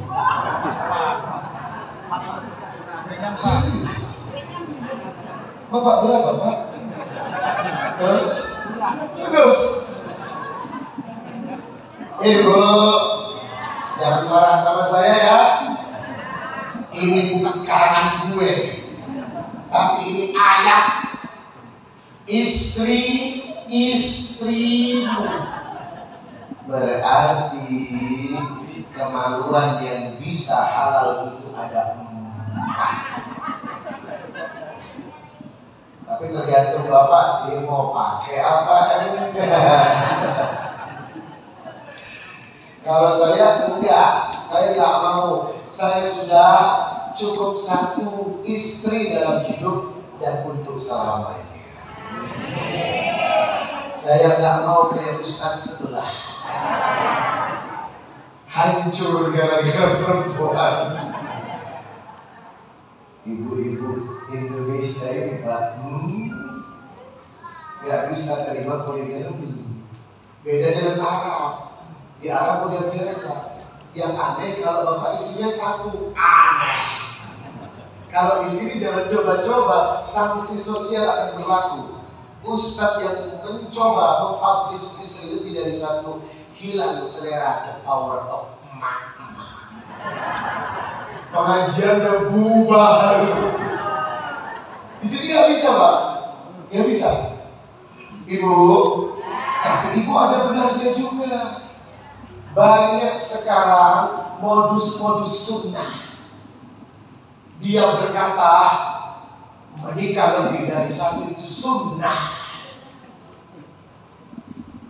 Serius? Bapak berapa, Pak? Ibu, jangan marah sama saya ya. Ini bukan karangan gue, tapi ini ayat. Istri-istrimu. Berarti kemaluan yang bisa halal itu ada 4. Tapi tergantung Bapak sih mau pakai apa enggak. Kalau saya enggak, saya nggak mau. Saya sudah cukup 1 istri dalam hidup dan untuk selamanya. Saya nggak mau kayak Ustaz sebelah, hancur gara-gara perempuan. Ibu-ibu Indonesia ini Pak, nggak bisa terima poligami. Beda dengan Arab. Di Arab udah biasa. Yang aneh kalau bapak istrinya 1, aneh. Kalau di sini jangan coba-coba, sanksi sosial akan berlaku. Ustadz yang mencoba mempublish istri lebih dari 1, hilang selera the power of emak-emak. Pengajiannya bubar. Di sini nggak bisa, Pak. Nggak bisa. Ibu, tapi ibu ada benarnya juga. Banyak sekarang modus-modus sunnah. Dia berkata menikah lebih dari 1 itu sunnah.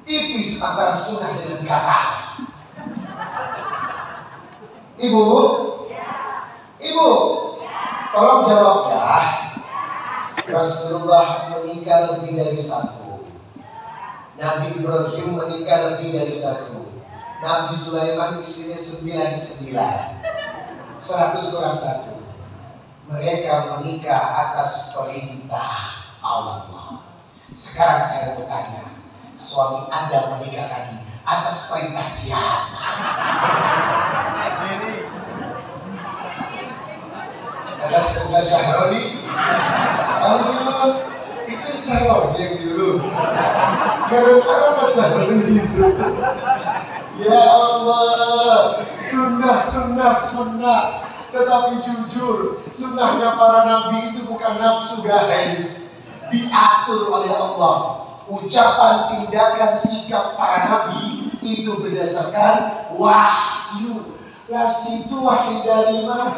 Tipis antara sunnah dengan kata. Ibu, ibu, tolong jawab ya. Rasulullah menikah lebih dari 1. Nabi Ibrahim menikah lebih dari 1. Nabi Sulaiman istrinya 99. 100 kurang 1. Mereka menikah atas perintah Allah. Sekarang saya bertanya, suami Anda menikah lagi atas perintah siapa? Atas perintah Syahroni? Itu Syahroni yang dulu. Karena apa Syahroni itu? Ya Allah, sunnah. Tetapi jujur, sunnahnya para nabi itu bukan nafsu guys. Diatur oleh Allah. Ucapan, tindakan, sikap para nabi itu berdasarkan wahyu. Lah situ wahyu dari mana?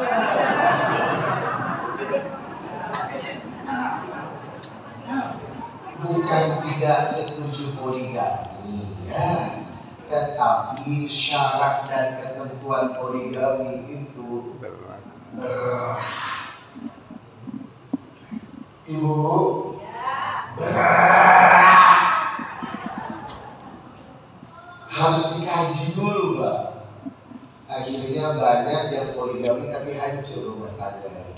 Bukan tidak setuju poligami ya, tetapi syarat dan ketentuan poligami itu berat. Ibu, berat. Harus dikaji dulu, Pak. Akhirnya banyak yang poligami tapi hancur rumah tangga.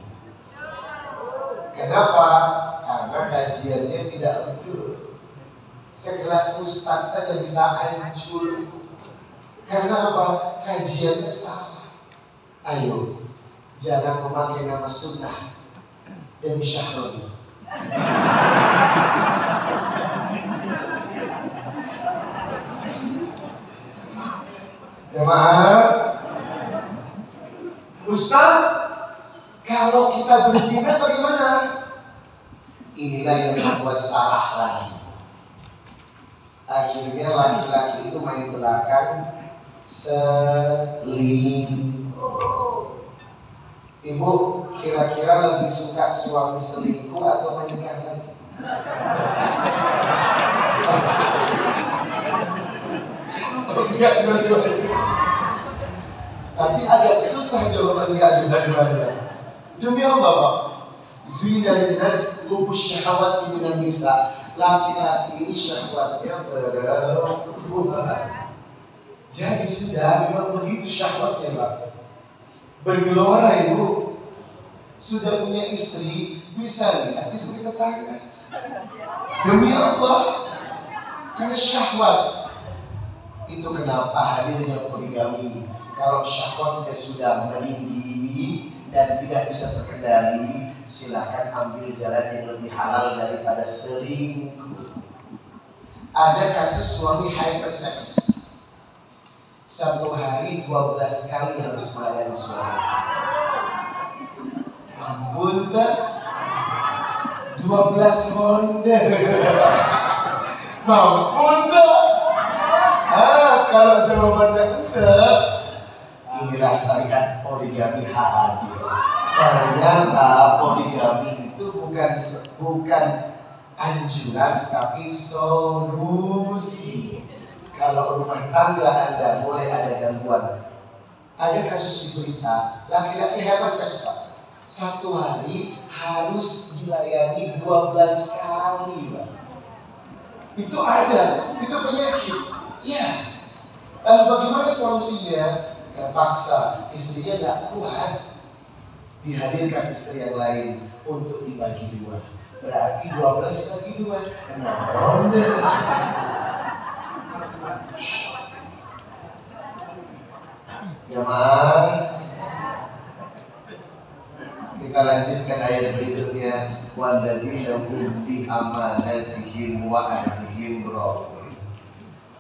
Kenapa? Karena kajiannya tidak betul. Sekelas ustaz saja bisa hancur. Karena apa? Kajiannya salah. Ayo, jangan memakai nama sunnah demi syahron. Jemaah, Ustaz, kalau kita berzina bagaimana? Inilah yang membuat salah lagi. Akhirnya laki-laki itu main belakang selingkuh. Ibu, kira-kira lebih suka suami selingkuh atau menikah lagi? Enggak dua-duanya. Tapi agak susah jawaban enggak dua-duanya. Demi Allah, Pak. Zina linnas hubus syahwati minan nisa. Laki-laki ini syahwatnya berubah. Jadi sudah memang begitu syahwatnya, Pak. Bergelora Ibu. Sudah punya istri, bisa lihat istri tetangga. Demi Allah. Karena syahwat. Itu kenapa hadirnya poligami. Kalau syahwatnya sudah meninggi dan tidak bisa terkendali, silakan ambil jalan yang lebih halal daripada selingkuh. Ada kasus suami hypersex. Satu hari 12 kali harus melayani suami. Ampun tak? 12 ronde. Ampun tak? Kalau jawabannya enggak, inilah syariat poligami hadir. Ternyata poligami itu bukan anjuran, tapi solusi. Kalau rumah tangga Anda mulai ada gangguan, ada kasus di berita, laki-laki hypersex, Pak. Satu hari harus dilayani 12 kali, Pak. Itu ada, itu penyakit. Ya. Lalu bagaimana solusinya? Terpaksa istrinya nggak kuat, dihadirkan istri yang lain untuk dibagi dua. Berarti 12 bagi 2, 6 ronde. Jemaah, kita lanjutkan ayat berikutnya. Walladzina hum bi amanatihim wa ahdihim ra'un.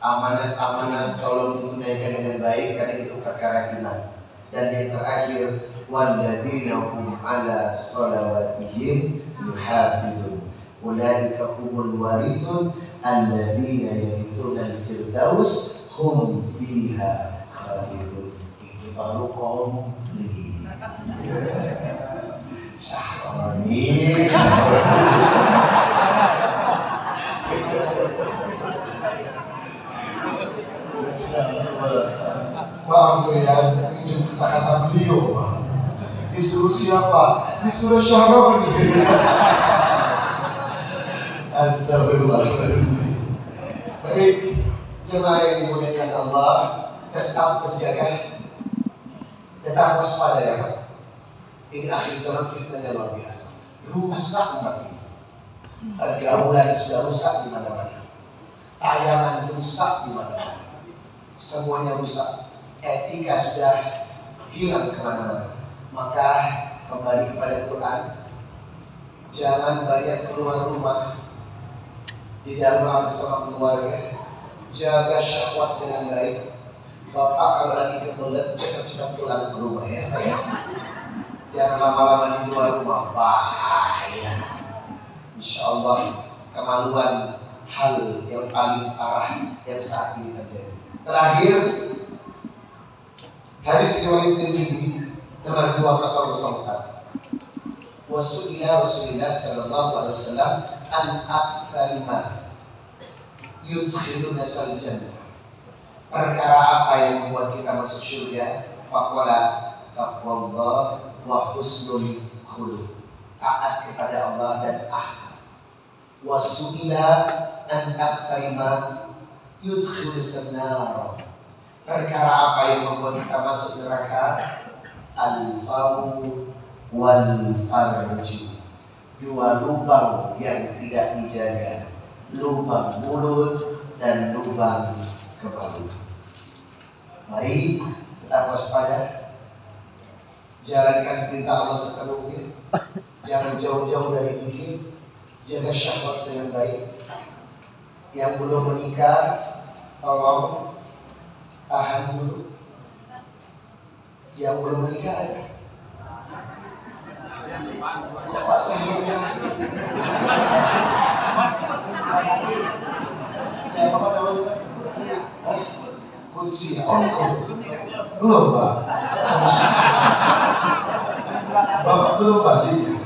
Amanat-amanat tolong ditunaikan dengan baik karena itu perkara iman. Dan yang terakhir, walladzina hum ala shalawatihim yuhafizun. Ulaika humul warithun alladzina yarithuna al-firdaus hum fiha khalidun. Ini baru komplit. Syahroni. Maaf ya, ini kata-kata beliau, Pak. Disuruh siapa? Disuruh Syahroni. Astagfirullahaladzim. Baik, jemaah yang dimuliakan Allah, tetap terjaga, tetap waspada ya, Pak. Ini akhir zaman fitnahnya luar biasa. Rusak umat ini. Pergaulan sudah rusak di mana-mana. Tayangan rusak di mana-mana. Semuanya rusak. Etika sudah hilang kemana-mana. Maka kembali kepada Quran. Jangan banyak keluar rumah. Di dalam bersama keluarga. Jaga syahwat dengan baik. Bapak kalau lagi kebelet cepat-cepat pulang ke rumah ya. Jangan lama-lama di luar rumah, bahaya. Insya Allah kemaluan hal yang paling parah yang saat ini terjadi. Terakhir, hadis riwayat Tirmidzi nomor 2004. Wasu'ila Rasulullah sallallahu alaihi wasallam an aktsari ma yudkhiluna al-jannah. Perkara apa yang membuat kita masuk surga? Faqala taqwallah wa husnul khuluq. Taat kepada Allah dan akhlak. Wasu'ila an aktsari ma yudkhiluna an-nar. Perkara apa yang membuat kita masuk neraka? Al-famu wal farju. Dua lubang yang tidak dijaga, lubang mulut dan lubang kemaluan. Mari tetap waspada, jalankan perintah Allah sepenuhnya, jangan jauh-jauh dari zikir, jaga syahwat dengan baik. Yang belum menikah, tolong tahan dulu. Yang belum menikah ada. Bapak saya siapa Pak namanya? Kunci. Belum Pak. Bapak belum balik.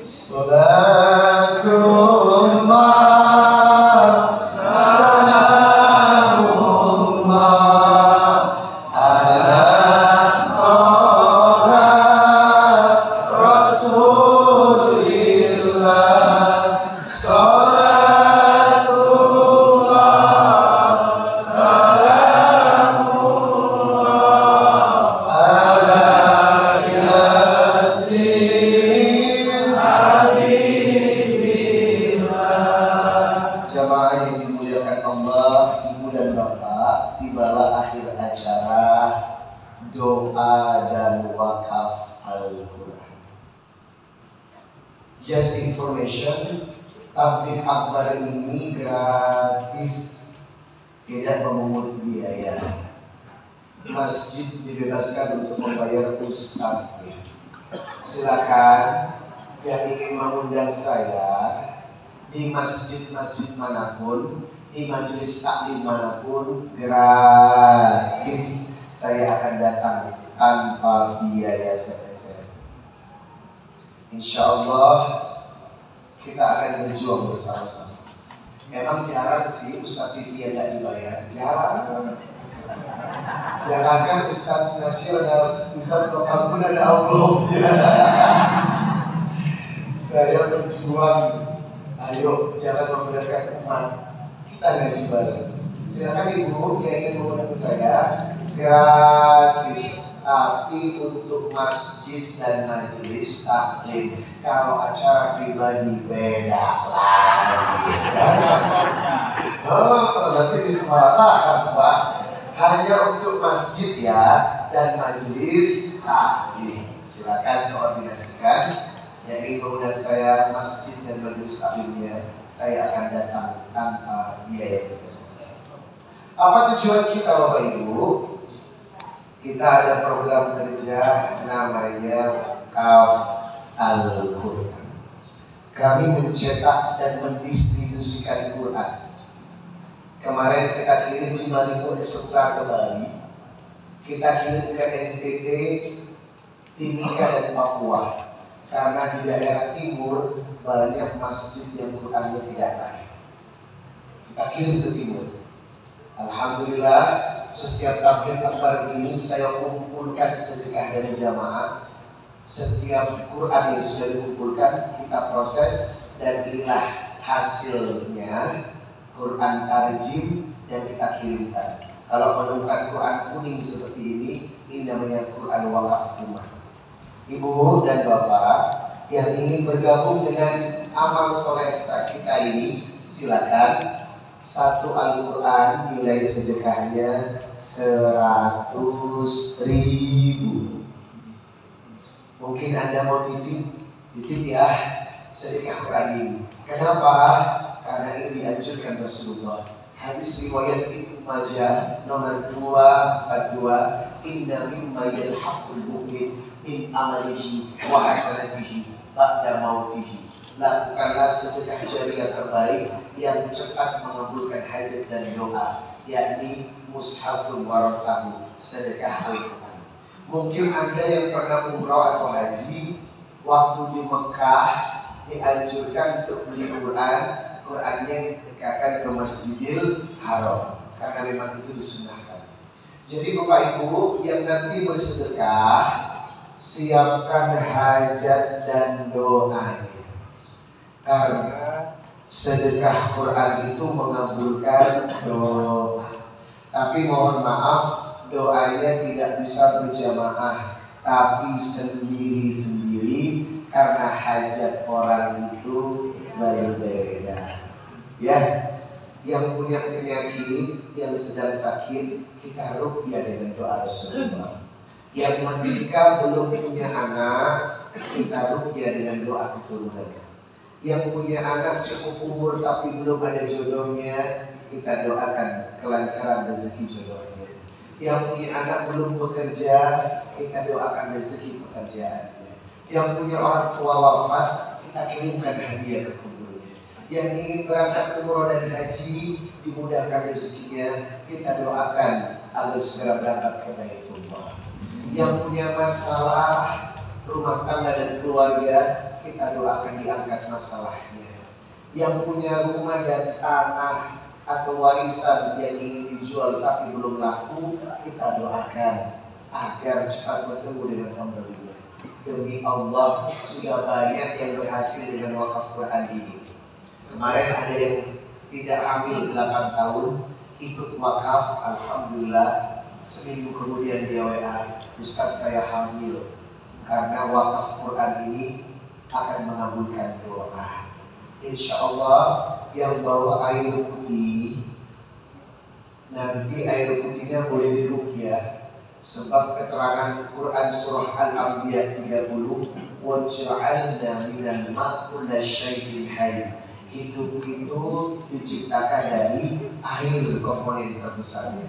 Salatullah Just information, tabligh akbar ini gratis, tidak memungut biaya. Masjid dibebaskan untuk membayar ustadznya. Silakan yang ingin mengundang saya di masjid-masjid manapun, di majelis taklim manapun, gratis. Saya akan datang tanpa biaya sepeser. Insya Allah kita akan berjuang bersama-sama. Memang jarang sih Ustadz TV yang tidak dibayar, jarang. Jangankan Ustadz nasional, Ustadz lokal pun ada amplopnya. Saya berjuang, ayo jangan memberatkan umat, kita ngaji bareng. Silakan ibu yang ingin mengundang saya gratis. Tapi untuk masjid dan majelis taklim, kalau acara pribadi beda lagi. Oh, nanti disemaratakan Pak. Hanya untuk masjid ya dan majelis taklim. Silakan koordinasikan. Yang ingin mengundang saya masjid dan majelis taklimnya, saya akan datang tanpa biaya sebesar. Apa tujuan kita Bapak Ibu? Kita ada program kerja namanya Wakaf Al-Quran. Kami mencetak dan mendistribusikan Quran. Kemarin kita kirim 5.000 eksemplar ke Bali. Kita kirim ke NTT, Timika dan Papua. Karena di daerah timur banyak masjid yang Qurannya tidak naik. Kita kirim ke timur. Alhamdulillah, setiap tabligh akbar ini saya kumpulkan sedekah dari jamaah. Setiap Quran yang sudah dikumpulkan kita proses dan inilah hasilnya Quran tarjim yang kita kirimkan. Kalau menemukan Quran kuning seperti ini namanya Quran wakaf rumah. Ibu dan bapak yang ingin bergabung dengan amal soleh kita ini, silakan. Satu Al-Quran nilai sedekahnya 100.000. Mungkin Anda mau titip ya sedekah Quran ini. Kenapa? Karena ini dianjurkan Rasulullah. Hadis riwayat Ibnu Majah nomor 242, inna mimma yalhaqul mu'min min amalihi wa hasanatihi ba'da mautihi. Lakukanlah sedekah jariah terbaik yang cepat mengabulkan hajat dan doa, yakni mushafun warathahu, sedekah Al-Quran. Mungkin Anda yang pernah umrah atau haji, waktu di Mekah dianjurkan untuk beli Quran, Qurannya disedekahkan ke Masjidil Haram karena memang itu disunahkan. Jadi Bapak Ibu yang nanti bersedekah, siapkan hajat dan doanya, karena sedekah Quran itu mengabulkan doa. Tapi mohon maaf, doanya tidak bisa berjamaah, tapi sendiri-sendiri karena hajat orang itu berbeda. Ya, yang punya penyakit, yang sedang sakit, kita ruqyah dengan doa Rasulullah. Yang menikah belum punya anak, kita ruqyah dengan doa keturunan. Yang punya anak cukup umur tapi belum ada jodohnya, kita doakan kelancaran rezeki jodohnya. Yang punya anak belum bekerja, kita doakan rezeki pekerjaannya. Yang punya orang tua wafat, kita kirimkan hadiah ke kuburnya. Yang ingin berangkat umroh dan haji, dimudahkan rezekinya, kita doakan agar segera berangkat ke Baitullah. Yang punya masalah rumah tangga dan keluarga, kita doakan diangkat masalahnya. Yang punya rumah dan tanah atau warisan yang ingin dijual tapi belum laku, kita doakan agar cepat bertemu dengan pembelinya. Demi Allah, sudah banyak yang berhasil dengan wakaf Quran ini. Kemarin ada yang tidak hamil 8 tahun, ikut wakaf, alhamdulillah. Seminggu kemudian dia WA, Ustaz saya hamil, karena wakaf Quran ini akan mengabulkan doa. Insya Allah yang bawa air putih, nanti air putihnya boleh diruqyah. Sebab keterangan Quran surah Al-Anbiya 30, waj'alna minal ma'i kulla syai'in hayy. Hidup itu diciptakan dari air, komponen terbesarnya.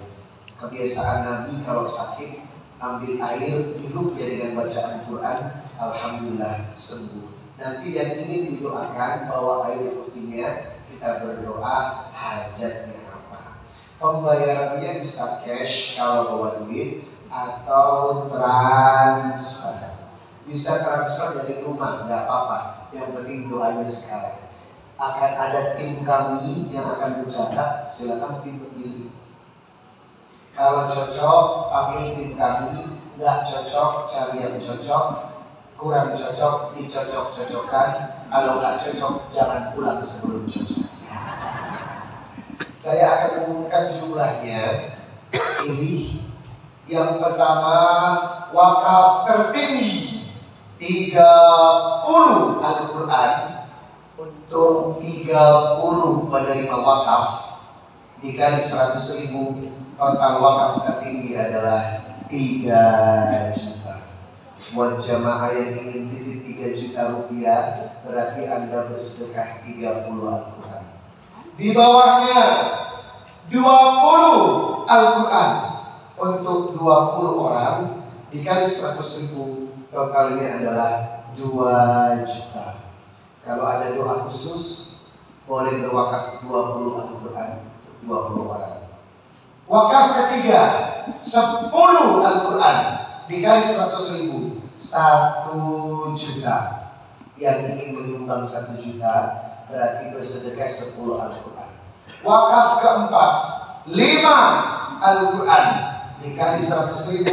Kebiasaan Nabi kalau sakit ambil air, diruqyah dengan bacaan Quran, alhamdulillah sembuh. Nanti yang ingin didoakan bawa air putihnya, kita berdoa hajatnya apa. Pembayarannya bisa cash kalau bawa duit, atau transfer. Bisa transfer dari rumah, nggak apa-apa. Yang penting doanya sekarang. Akan ada tim kami yang akan mencatat, silakan tim pilih. Kalau cocok, panggil tim kami. Nggak cocok, cari yang cocok. Kurang cocok, dicocok-cocokkan. Kalau nggak cocok, jangan pulang sebelum cocok. Saya akan umumkan jumlahnya. Pilih. Yang pertama, wakaf tertinggi 30 Al-Quran. Untuk 30 penerima wakaf dikali 100.000, total wakaf tertinggi adalah 3 juta. Buat jamaah yang ingin titip 3 juta rupiah, berarti Anda bersedekah 30 Al-Quran. Di bawahnya 20 Al-Quran untuk 20 orang dikali 100.000, totalnya adalah 2 juta. Kalau ada doa khusus, boleh berwakaf 20 Al-Quran 20 orang. Wakaf ketiga 10 Al-Quran dikali 100.000, 1 juta. Yang ingin menyumbang 1 juta berarti bersedekah 10 Al-Quran. Wakaf keempat 5 Al-Quran dikali 100.000,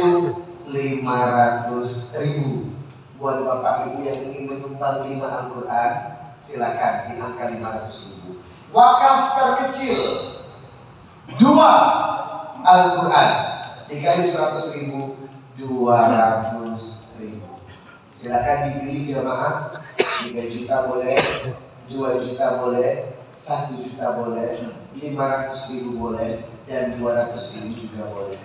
500.000. Buat Bapak Ibu yang ingin menyumbang 5 Al-Quran, silakan di angka 500.000. Wakaf terkecil 2 Al-Quran dikali 100.000, 200.000. Silakan dipilih jamaah. 3 juta boleh, 2 juta boleh, 1 juta boleh, 500.000 boleh, dan 200.000 juga boleh.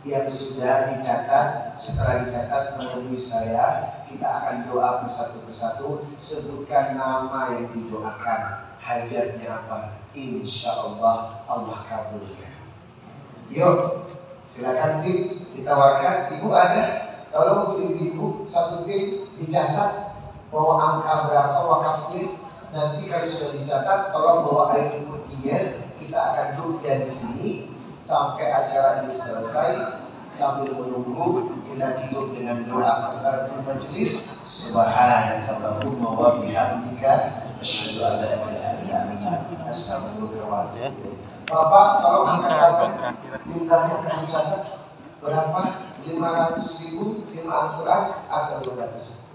Yang sudah dicatat, setelah dicatat menemui saya, kita akan doa persatu-persatu. Sebutkan nama yang didoakan, hajatnya apa, insya Allah Allah kabulkan. Yuk, silakan tim ditawarkan. Ibu ada? Tolong untuk ibu-ibu satu tim dicatat bahwa angka berapa wakafnya. Nanti kalau sudah dicatat, tolong bawa air putihnya. Kita akan duduk di sini sampai acara ini selesai. Sambil menunggu kita tutup dengan doa kafaratul majelis. Subhanakallahumma wa bihamdika asyhadu an la ilaha illa anta astaghfiruka wa atubu ilaik. Bapak tolong angkat tangan. Bintangnya akan dicatat berapa? 500.000 lima Al-Quran atau 200?